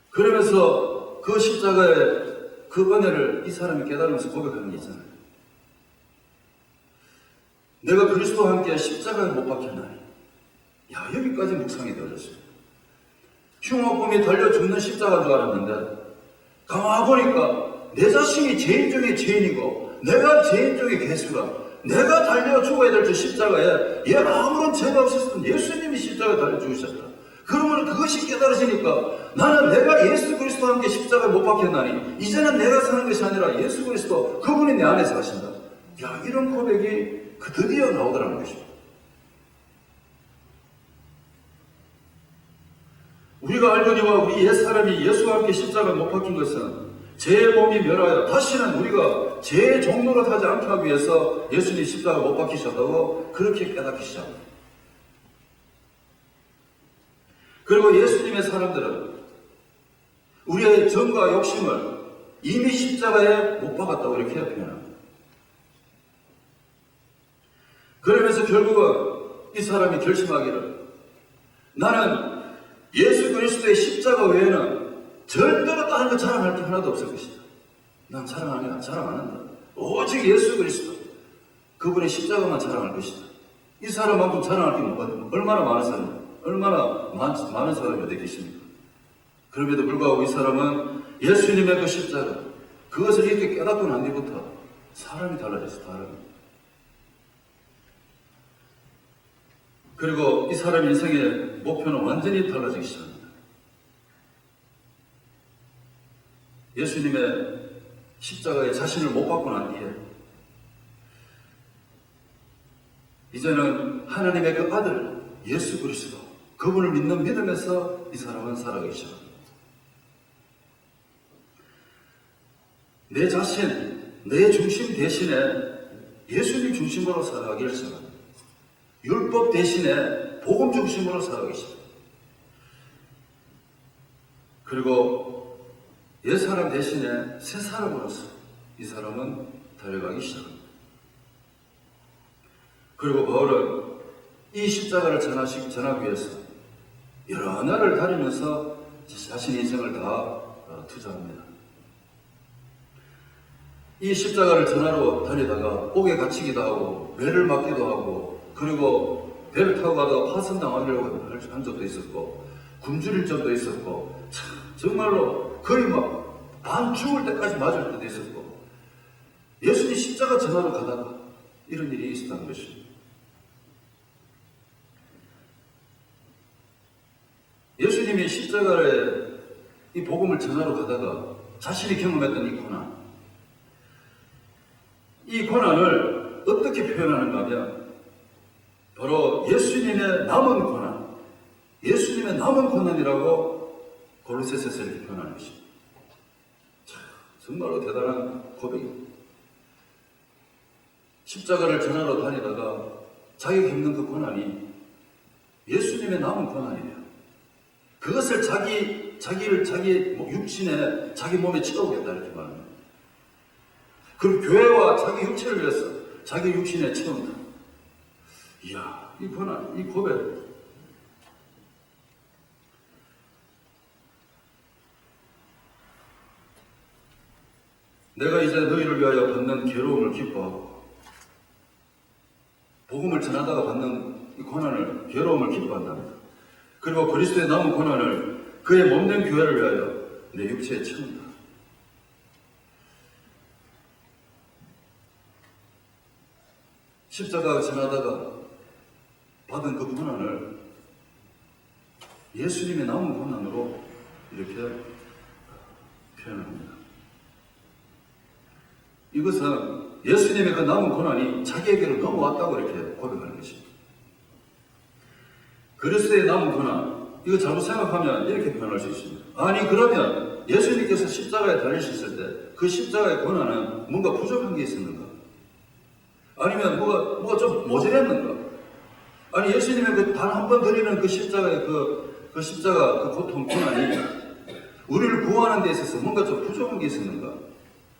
그러면서 그 십자가의 그 은혜를 이 사람이 깨달으면서 고백하는 게 있잖아요. 내가 그리스도와 함께 십자가에 못 박혔나니. 야, 여기까지 묵상이 되어졌어요. 흉악범이 달려 죽는 십자가인 줄 알았는데 가만 보니까 내 자신이 죄인 중에 죄인이고 내가 죄인 중에 개수가, 내가 달려 죽어야 될 저 십자가에 얘 아무런 죄가 없었던 예수님이 십자가에 달려 죽으셨다. 그러면 그것이 깨달아지니까 나는 내가 예수 그리스도와 함께 십자가에 못 박혔나니 이제는 내가 사는 것이 아니라 예수 그리스도 그분이 내 안에 사신다. 야, 이런 고백이 드디어 나오더라는 것입니다. 우리가 알거니와 우리 옛사람이 예수와 함께 십자가에 못 박힌 것은 제 몸이 멸하여 다시는 우리가 제 종로로 하지 않게 하기 위해서 예수님이 십자가에 못 박히셨다고 그렇게 깨닫기 시작합니다. 그리고 예수님의 사람들은 우리의 정과 욕심을 이미 십자가에 못 박았다고 이렇게 표현합니다. 그러면서 결국은 이 사람이 결심하기를 나는 예수 그리스도의 십자가 외에는 절대로 다른 거 자랑할 게 하나도 없을 것이다. 난 자랑 안 한다. 오직 예수 그리스도 그분의 십자가만 자랑할 것이다. 이 사람만큼 자랑할 게 뭐가 얼마나 많은 사람, 얼마나 많은 사람이 어디 계십니까? 그럼에도 불구하고 이 사람은 예수님의 그 십자가 그것을 이렇게 깨닫고 난 뒤부터 사람이 달라졌어. 사람이. 그리고 이 사람 인생의 목표는 완전히 달라지기 시작합니다. 예수님의 십자가에 자신을 못 받고 난 뒤에 이제는 하나님의 그 아들 예수 그리스도 그분을 믿는 믿음에서 이 사람은 살아가기 시작합니다. 내 자신, 내 중심 대신에 예수님 중심으로 살아가기를 시작합니다. 율법 대신에 복음 중심으로 살아가기 시작합니다. 그리고 옛사람 대신에 새 사람으로서 이 사람은 달려가기 시작합니다. 그리고 바울은 이 십자가를 전하기 위해서 여러 나라를 다니면서 자신의 인생을 다 투자합니다. 이 십자가를 전하러 다니다가 옥에 갇히기도 하고 매를 맞기도 하고 그리고 배를 타고 가다가 파선당하려고 한 적도 있었고 굶주릴 적도 있었고 정말로 거의 막 반 죽을 때까지 맞을 때도 있었고 예수님 십자가 전하러 가다가 이런 일이 있었다는 것입니다. 예수님이 십자가에 이 복음을 전하러 가다가 자신이 경험했던 이 고난을 어떻게 표현하는가 하면 바로 예수님의 남은 고난, 예수님의 남은 고난이라고 골로새서에서 이렇게 표현하는 것입니다. 정말로 대단한 고백입니다. 십자가를 전하러 다니다가 자기가 겪는 그 고난이 예수님의 남은 고난이에요. 그것을 자기 육신에, 자기 몸에 채우겠다 이렇게 말합니다. 그리고 교회와 자기 육체를 위해서 자기 육신에 채운다. 이야, 이 고난, 이 고백. 내가 이제 너희를 위하여 받는 괴로움을 기뻐하고 복음을 전하다가 받는 이 고난을, 괴로움을 기뻐한답니다. 그리고 그리스도의 남은 고난을 그의 몸된 교회를 위하여 내 육체에 채운다. 십자가 지나다가 받은 그 고난을 예수님의 남은 고난으로 이렇게 표현합니다. 이것은 예수님의 그 남은 고난이 자기에게로 넘어왔다고 이렇게 고백하는 것입니다. 그리스도의 남은 고난, 이거 잘못 생각하면 이렇게 표현할 수 있습니다. 아니 그러면 예수님께서 십자가에 달리셨을 때 그 십자가의 고난은 뭔가 부족한 게 있었는가? 아니면 뭐가 좀 모자랐는가? 아니 예수님의 그 단 한 번 드리는 그 십자가의 그 십자가 그 고통 고난이 우리를 구하는 데 있어서 뭔가 좀 부족한 게 있었는가?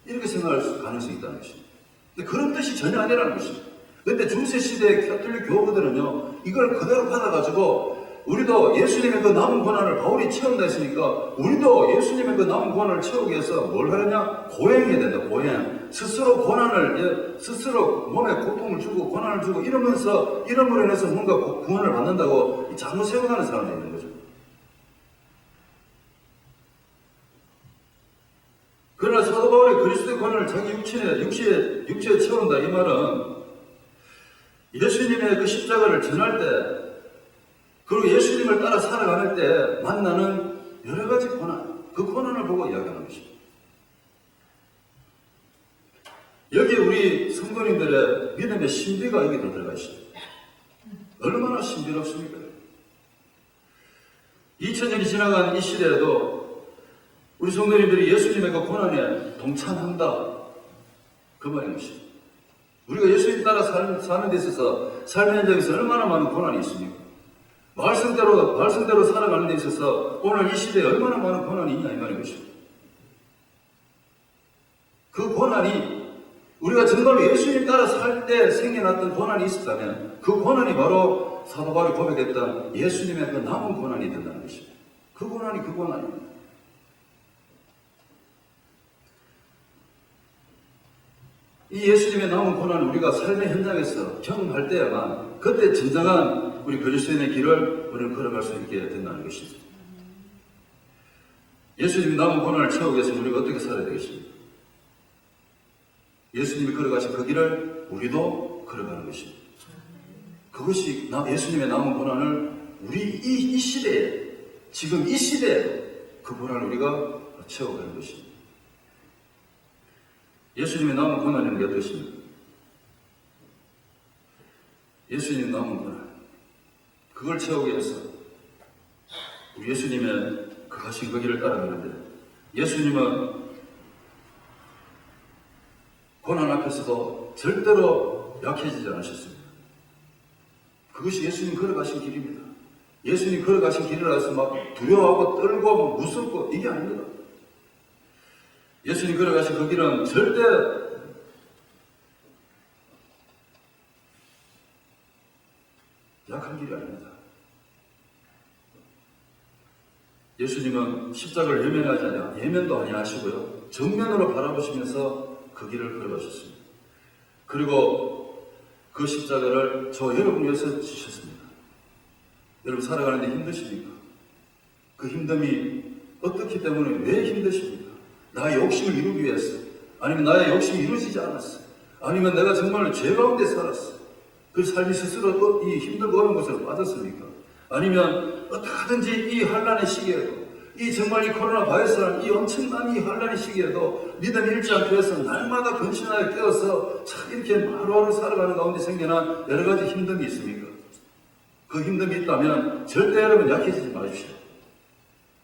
이렇게 생각할 가능성이 있다는 것입니다. 근데 그런 뜻이 전혀 아니라는 것입니다. 근데 중세 시대의 가톨릭 교우들은요, 이걸 그대로 받아가지고 우리도 예수님의 그 남은 고난을 바울이 채운다 했으니까 우리도 예수님의 그 남은 고난을 채우기 위해서 뭘 하느냐? 고행해야 된다. 고행. 스스로 고난을, 스스로 몸에 고통을 주고 고난을 주고 이러면서 이름으로 인해서 뭔가 구원을 받는다고 잘못 생각하는 사람들이 있는 거죠. 그러나 사도 바울이 그리스도의 고난을 자기 육체에 채운다 이 말은 예수님의 그 십자가를 전할 때 그리고 예수님을 따라 살아가는 때 만나는 여러 가지 고난, 그 고난을 보고 이야기하는 것입니다. 여기에 우리 성도님들의 믿음의 신비가 여기 들어가 있습니다. 얼마나 신비롭습니까? 2000년이 지나간 이 시대에도 우리 성도님들이 예수님의 그 고난에 동참한다. 그 말인 것입니다. 우리가 예수님 따라 사는 데 있어서 삶의 현장에서 얼마나 많은 고난이 있습니까? 말씀대로 살아가는 데 있어서 오늘 이 시대에 얼마나 많은 고난이 있냐 이 말인 것입니다. 그 고난이 우리가 정말로 예수님 따라 살 때 생겨났던 고난이 있었다면 그 고난이 바로 사도 바울이 고백했던 예수님의 그 남은 고난이 된다는 것입니다. 그 고난이 그 고난입니다. 이 예수님의 남은 고난을 우리가 삶의 현장에서 경험할 때야만 그때 진정한 우리 그리스도인의 길을 우리는 걸어갈 수 있게 된다는 것입니다. 예수님이 남은 고난을 채우기 위해서 우리가 어떻게 살아야 되겠습니까? 예수님이 걸어가신 그 길을 우리도 걸어가는 것입니다. 그것이 예수님의 남은 고난을 우리 이 시대에 지금 이 시대에 그 고난을 우리가 채워가는 것입니다. 예수님의 남은 고난이라는 게 어떠십니까? 예수님 남은 고난 그걸 채우기 위해서 우리 예수님의 그 가신 그 길을 따라가는데 예수님은 고난 앞에서도 절대로 약해지지 않으셨습니다. 그것이 예수님 걸어가신 길입니다. 예수님 걸어가신 길이라서 막 두려워하고 떨고 무섭고 이게 아닙니다. 예수님 걸어가신 그 길은 절대 약한 길이 아닙니다. 예수님은 십자가를 예면하지 않냐, 예면도 아니하시고요. 정면으로 바라보시면서 그 길을 걸어가셨습니다. 그리고 그 십자가를 저 여러분 위해서 지셨습니다. 여러분 살아가는데 힘드십니까? 그 힘듦이 어떻기 때문에 왜 힘드십니까? 나의 욕심을 이루기 위해서, 아니면 나의 욕심이 이루어지지 않았어, 아니면 내가 정말 죄 가운데 살았어. 그 삶이 스스로 이 힘들고 어려운 것으로 빠졌습니까? 아니면 어떻게든지 이 환난의 시기에도, 이 정말 이 코로나 바이러스라는 이 엄청난 이 환난의 시기에도 믿음이 잃지 않기 위해서 날마다 근신하게 깨어서 참 이렇게 하루하루 살아가는 가운데 생겨난 여러 가지 힘듦이 있습니까? 그 힘듦이 있다면 절대 여러분 약해지지 마십시오.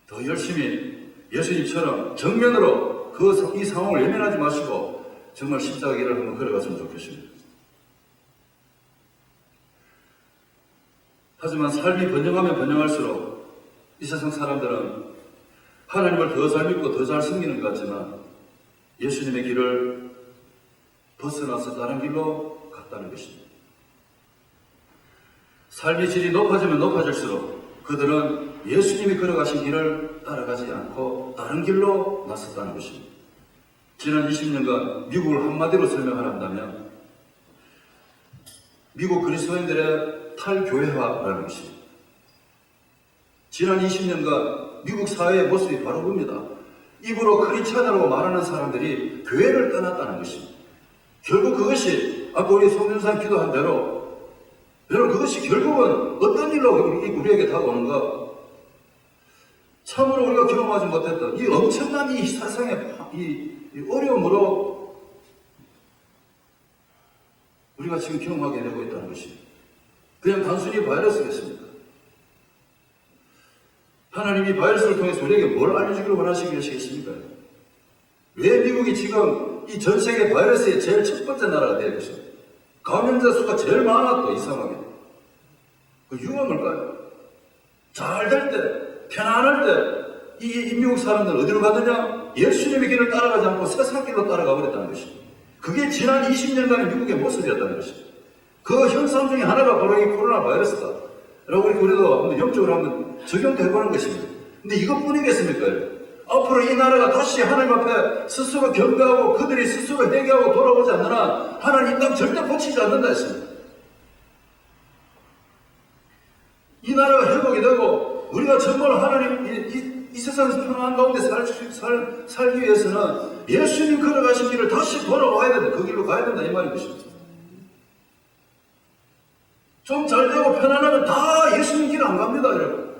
더 열심히 예수님처럼 정면으로 이 상황을 외면하지 마시고 정말 십자가 길을 한번 걸어갔으면 좋겠습니다. 하지만 삶이 번영하면 번영할수록 이 세상 사람들은 하나님을 더 잘 믿고 더 잘 섬기는 것 같지만 예수님의 길을 벗어나서 다른 길로 갔다는 것입니다. 삶의 질이 높아지면 높아질수록 그들은 예수님이 걸어가신 길을 따라가지 않고 다른 길로 나섰다는 것입니다. 지난 20년간 미국을 한마디로 설명하란다면 미국 그리스도인들의 탈교회화라는 것입니다. 지난 20년간 미국 사회의 모습이 바로 봅니다. 입으로 크리스찬이라고 말하는 사람들이 교회를 떠났다는 것입니다. 결국 그것이 아까 우리 송윤상 기도한 대로 여러분 그것이 결국은 어떤 일로 우리에게 다가오는가? 참으로 우리가 경험하지 못했던 이 엄청난 이 세상의 이 어려움으로 우리가 지금 경험하게 되고 있다는 것입니다. 그냥 단순히 바이러스겠습니까? 하나님이 바이러스를 통해서 우리에게 뭘 알려주기를 원하시고 계시겠습니까? 왜 미국이 지금 이 전 세계 바이러스의 제일 첫 번째 나라가 될 것입니다. 감염자 수가 제일 많아 또 이상하게. 그 이유가 뭘까요? 잘 될 때, 편안할 때 이 미국 사람들 어디로 가느냐? 예수님의 길을 따라가지 않고 세상 길로 따라가 버렸다는 것입니다. 그게 지난 20년간의 미국의 모습이었다는 것입니다. 그 현상 중에 하나가 바로 이 코로나 바이러스다. 라고 우리도 한번 영적으로 한번 적용도 해보는 것입니다. 근데 이것뿐이겠습니까? 앞으로 이 나라가 다시 하나님 앞에 스스로 경배하고 그들이 스스로 회개하고 돌아오지 않는 한 하나님 이 땅 절대 고치지 않는다 했습니다. 이 나라가 회복이 되고 우리가 정말 하나님 이 세상에서 평안한 가운데 살기 위해서는 예수님 걸어가신 길을 다시 돌아와야 된다. 그 길로 가야 된다 이 말인 것입니다. 좀 잘되고 편안하면 다 예수님 길 안 갑니다 여러분.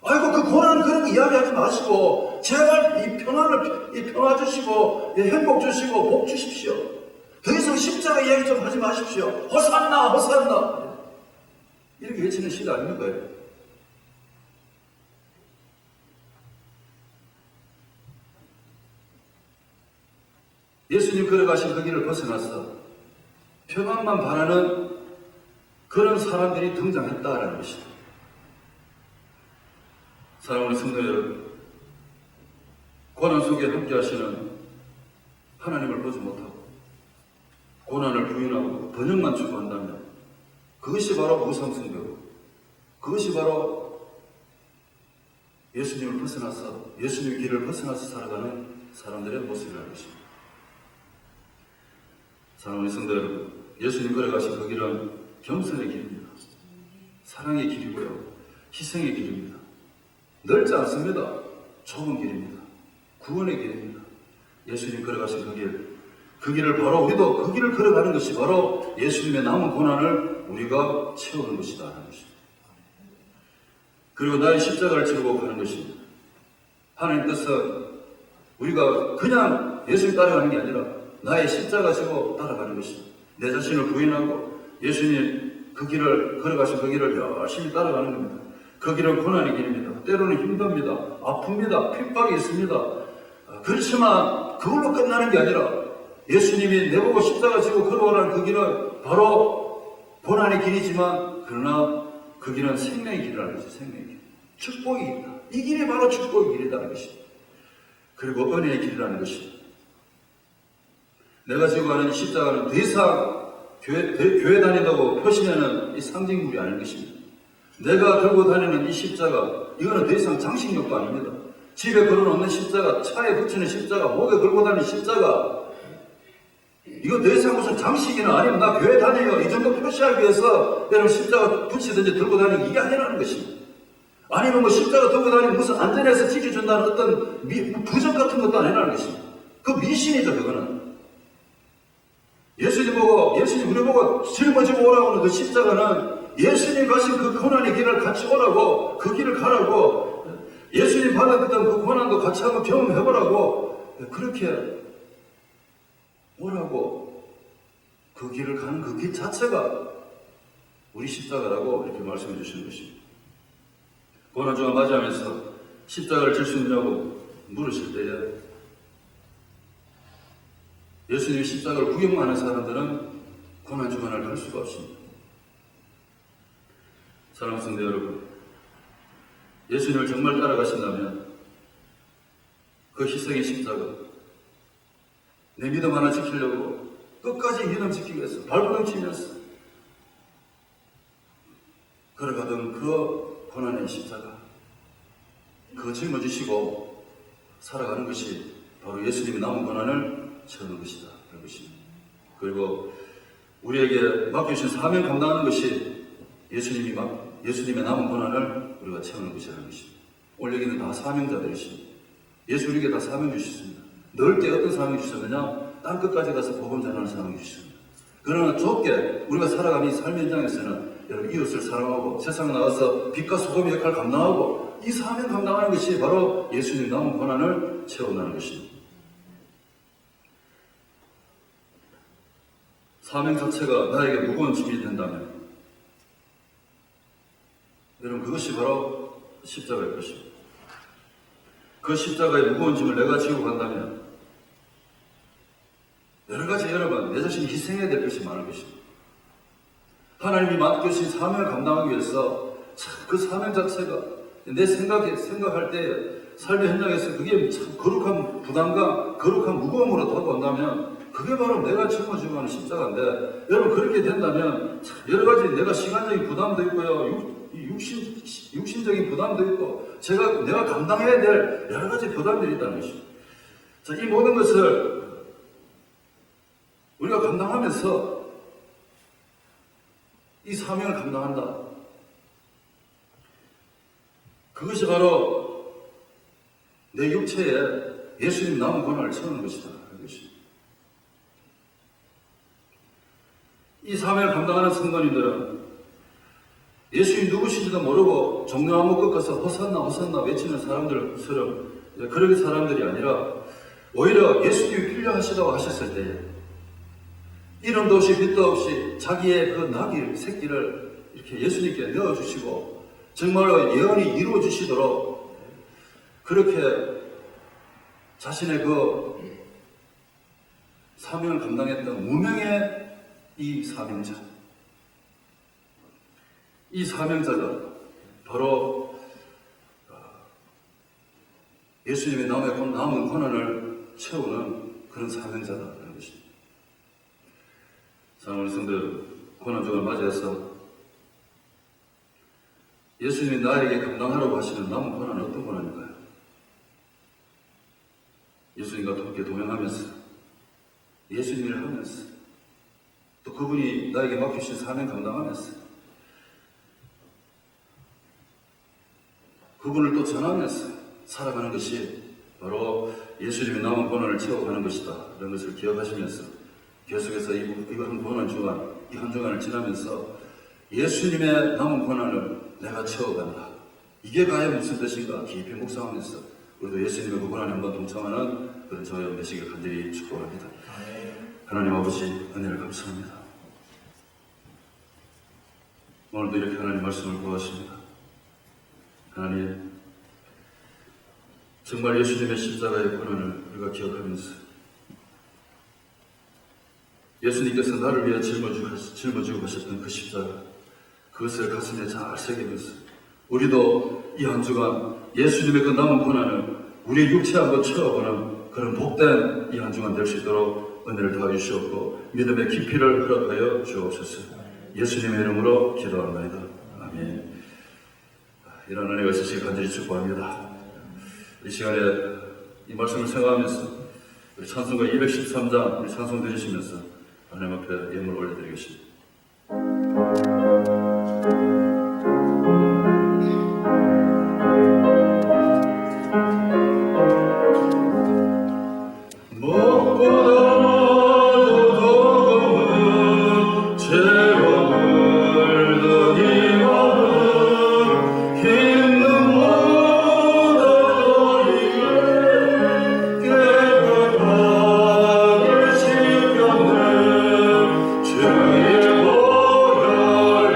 아이고 그 고난 그런 거 이야기하지 마시고 제발 이 평안을 이 평화 주시고 행복 주시고 복 주십시오. 더 이상 십자가 이야기 좀 하지 마십시오. 호산나 호산나 이렇게 외치는 시대 아닙니까? 예수님 걸어가신 그 길을 벗어나서 평안만 바라는 그런 사람들이 등장했다라는 것입니다. 사랑하는 성도 여러분, 고난 속에 함께 하시는 하나님을 보지 못하고 고난을 부인하고 번영만 추구한다면 그것이 바로 무상숭배고 그것이 바로 예수님을 벗어나서 예수님의 길을 벗어나서 살아가는 사람들의 모습이라는 것입니다. 사랑하는 성도 여러분, 예수님 걸어가신 그 길은 겸손의 길입니다. 사랑의 길이고요. 희생의 길입니다. 넓지 않습니다. 좁은 길입니다. 구원의 길입니다. 예수님 걸어가신 그 길을 바로 우리도 그 길을 걸어가는 것이 바로 예수님의 남은 고난을 우리가 채우는 것이다 하는 것입니다. 그리고 나의 십자가를 지고 가는 것입니다. 하나님 뜻은 우리가 그냥 예수님 따라가는 게 아니라 나의 십자가 지고 따라가는 것입니다. 내 자신을 부인하고 예수님 그 길을 걸어가신 그 길을 열심히 따라가는 겁니다. 그 길은 고난의 길입니다. 때로는 힘듭니다. 아픕니다. 핍박이 있습니다. 그렇지만 그걸로 끝나는 게 아니라 예수님이 내보고 십자가 지고 걸어오라는 그 길은 바로 고난의 길이지만 그러나 그 길은 생명의 길이라는 것이죠. 생명의 길. 축복의 길이다. 이 길이 바로 축복의 길이라는 것입니다. 그리고 은혜의 길이라는 것입니다. 내가 지고 가는 십자가는 더 이상 교회 다닌다고 표시되는 이 상징물이 아닌 것입니다. 내가 들고 다니는 이 십자가, 이거는 더 이상 장식용도 아닙니다. 집에 걸어놓는 십자가, 차에 붙이는 십자가, 목에 걸고 다니는 십자가, 이거 더 이상 무슨 장식이나 아니면 나 교회 다녀요 이 정도 표시하기 위해서 여러분 십자가 붙이든지 들고 다니는 이게 아니라는 것입니다. 아니면 뭐 십자가 들고 다니면 무슨 안전에서 지켜준다는 어떤 부적 같은 것도 아니라는 것입니다. 그 미신이죠 그거는. 예수님 우리 보고 짊어지고 오라고 하는 그 십자가는 예수님 가신 그 고난의 길을 같이 오라고, 그 길을 가라고, 예수님 받았던 그 고난도 같이 한번 경험해보라고, 그렇게 오라고, 그 길을 가는 그 길 자체가 우리 십자가라고 이렇게 말씀해 주시는 것입니다. 고난주가 맞이하면서 십자가를 질 수 있냐고 물으실 때에 예수님의 십자가를 구경하는 사람들은 고난주간을 갈 수가 없습니다. 사랑하는 성도 여러분, 예수님을 정말 따라가신다면 그 희생의 십자가, 내 믿음 하나 지키려고 끝까지 믿음 지키기 위해서 발버둥 치면서 걸어가던 그 고난의 십자가, 그거 짊어지시고 살아가는 것이 바로 예수님이 남은 고난을 채우는 것이다. 그런 것입니다. 그리고 우리에게 맡겨주신 사명 감당하는 것이 예수님이 예수님의 남은 고난을 우리가 채우는 것이라는 것입니다. 오늘 여기는 다 사명자들이십니다. 예수 우리에게 다 사명 주셨습니다. 넓게 어떤 사명 주셨느냐? 땅 끝까지 가서 복음 전하는 사명 주셨습니다. 그러나 좁게 우리가 살아가는 이 삶 현장에서는 여러분 이웃을 사랑하고 세상 나가서 빛과 소금의 역할을 감당하고 이 사명 감당하는 것이 바로 예수님 남은 고난을 채워나가는 것입니다. 사명 자체가 나에게 무거운 짐이 된다면 여러분 그것이 바로 십자가일 것입니다. 그 십자가의 무거운 짐을 내가 지고 간다면 여러 가지 여러분 내 자신이 희생해야 될 것이 많을 것입니다. 하나님이 맡겨주신 사명을 감당하기 위해서 참 그 사명 자체가 내 생각할 때 삶의 현장에서 그게 참 거룩한 부담감, 거룩한 무거움으로 다가온다면 그게 바로 내가 짊어지고 하는 십자가인데 여러분 그렇게 된다면 참 여러 가지 내가 시간적인 부담도 있고요. 육신적인 부담도 있고 내가 감당해야 될 여러 가지 부담들이 있다는 것입니다. 자, 이 모든 것을 우리가 감당하면서 이 사명을 감당한다. 그것이 바로 내 육체에 예수님 남은 고난을 채우는 것이다. 이 사명을 감당하는 성도님들은 예수님 누구신지도 모르고 종려나무 끝 가서 호산나 호산나 외치는 사람들처럼 그런 사람들이 아니라 오히려 예수님이 필요하시다고 하셨을 때에 이름도 없이 빛도 없이 자기의 그 나귀 새끼를 이렇게 예수님께 넣어주시고 정말로 예언이 이루어지시도록 그렇게 자신의 그 사명을 감당했던 무명의 이 사명자, 이 사명자가 바로 예수님의 남은 고난을 채우는 그런 사명자다라는 것입니다. 사랑하는 성도 여러분, 고난주를 맞이해서 예수님이 나에게 감당하라고 하시는 남은 고난은 어떤 고난일까요? 예수님과 함께 동행하면서 예수님을 하면서 또 그분이 나에게 맡기신 사명 감당하면서 그분을 또 전하면서 살아가는 것이 바로 예수님의 남은 고난을 채워가는 것이다. 이런 것을 기억하시면서 계속해서 이번 고난 주간, 이 한 주간을 지나면서 예수님의 남은 고난을 내가 채워간다. 이게 과연 무슨 뜻인가 깊이 묵상하면서 우리도 예수님의 그 고난에 한번 동참하는 그런 저희 되시길 간절히 축복합니다. 하나님 아버지 은혜를 감사합니다. 오늘도 이렇게 하나님 말씀을 구하십니다. 하나님 정말 예수님의 십자가의 고난을 우리가 기억하면서 예수님께서 나를 위해 짊어지고 가셨던 그 십자가 그것을 가슴에 잘 새기면서 우리도 이 한 주간 예수님의 그 남은 고난을 우리의 육체에 한번 채워보는 그런 복된 이 한 주간 될 수 있도록 은혜를 더하주시옵고 믿음의 깊이를 허락하여 주옵소서. 예수님의 이름으로 기도합니다. 아멘. 이런 은혜가 있으시길 간절히 축복합니다. 이 시간에 이 말씀을 생각하면서 우리 찬송가 213장 우리 찬송 드리시면서 하나님 앞에 예물 올려드리겠습니다. 주의 보혈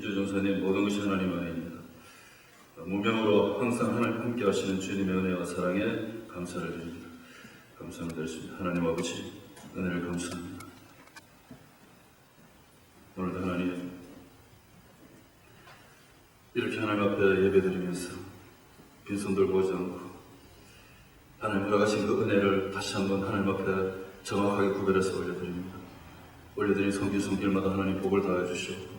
민주전선의 모든 것이 하나님 안에입니다. 무명으로 항상 하나님 함께 하시는 주님의 은혜와 사랑에 감사를 드립니다. 감사를 드렸습니다. 하나님 아버지 은혜를 감사합니다. 오늘도 하나님 이렇게 하나님 앞에 예배드리면서 빈손 들고 오지 않고 하나님 허락하신 그 은혜를 다시 한번 하나님 앞에 정확하게 구별해서 올려드립니다. 올려드린 손길마다 하나님 복을 다해 주시옵고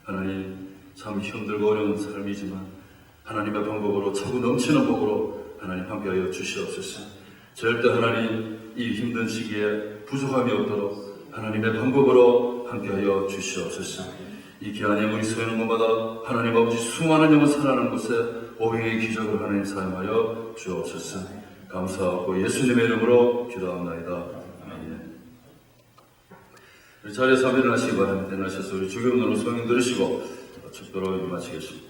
하나님 참 힘들고 어려운 삶이지만 하나님의 방법으로 차고 넘치는 복으로 하나님 함께하여 주시옵소서. 절대 하나님 이 힘든 시기에 부족함이 없도록 하나님의 방법으로 함께하여 주시옵소서. 이 귀한 예물이 서는 곳마다 하나님 아버지 수많은 영혼 살아나는 곳에 오병의 기적을 하나님 사용하여 주옵소서. 감사하고 예수님의 이름으로 기도합나이다. 아멘. 우리 자리에서 한번 일어나시기 바랍니다. 일어나셔서 우리 주교 눈으로 성령 들으시고 축도로 마치겠습니다.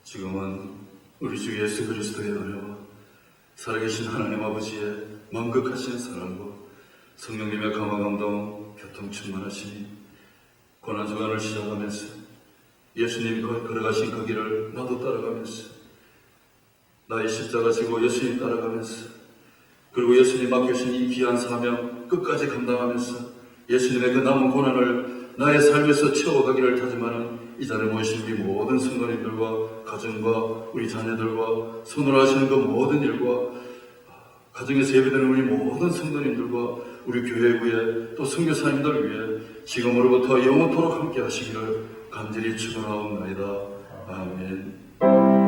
지금은 우리 주 예수 그리스도의 은혜와 살아계신 하나님 아버지의 만극하신 사랑과 성령님의 감화 감동 교통 충만하시니 고난주간을 시작하면서 예수님이 걸어가신 그 길을 나도 따라가면서 나의 십자가 지고 예수님 따라가면서 그리고 예수님 맡겨주신 이 귀한 사명 끝까지 감당하면서 예수님의 그 남은 고난을 나의 삶에서 채워가기를 다짐하는 이 자리에 모이신 우리 모든 성도님들과 가정과 우리 자녀들과 손으로 하시는 그 모든 일과 가정에서 예배드리는 우리 모든 성도님들과 우리 교회 위에 또 선교사님들 위해 지금으로부터 영원토록 함께 하시기를 간절히 축원하옵나이다. 아멘.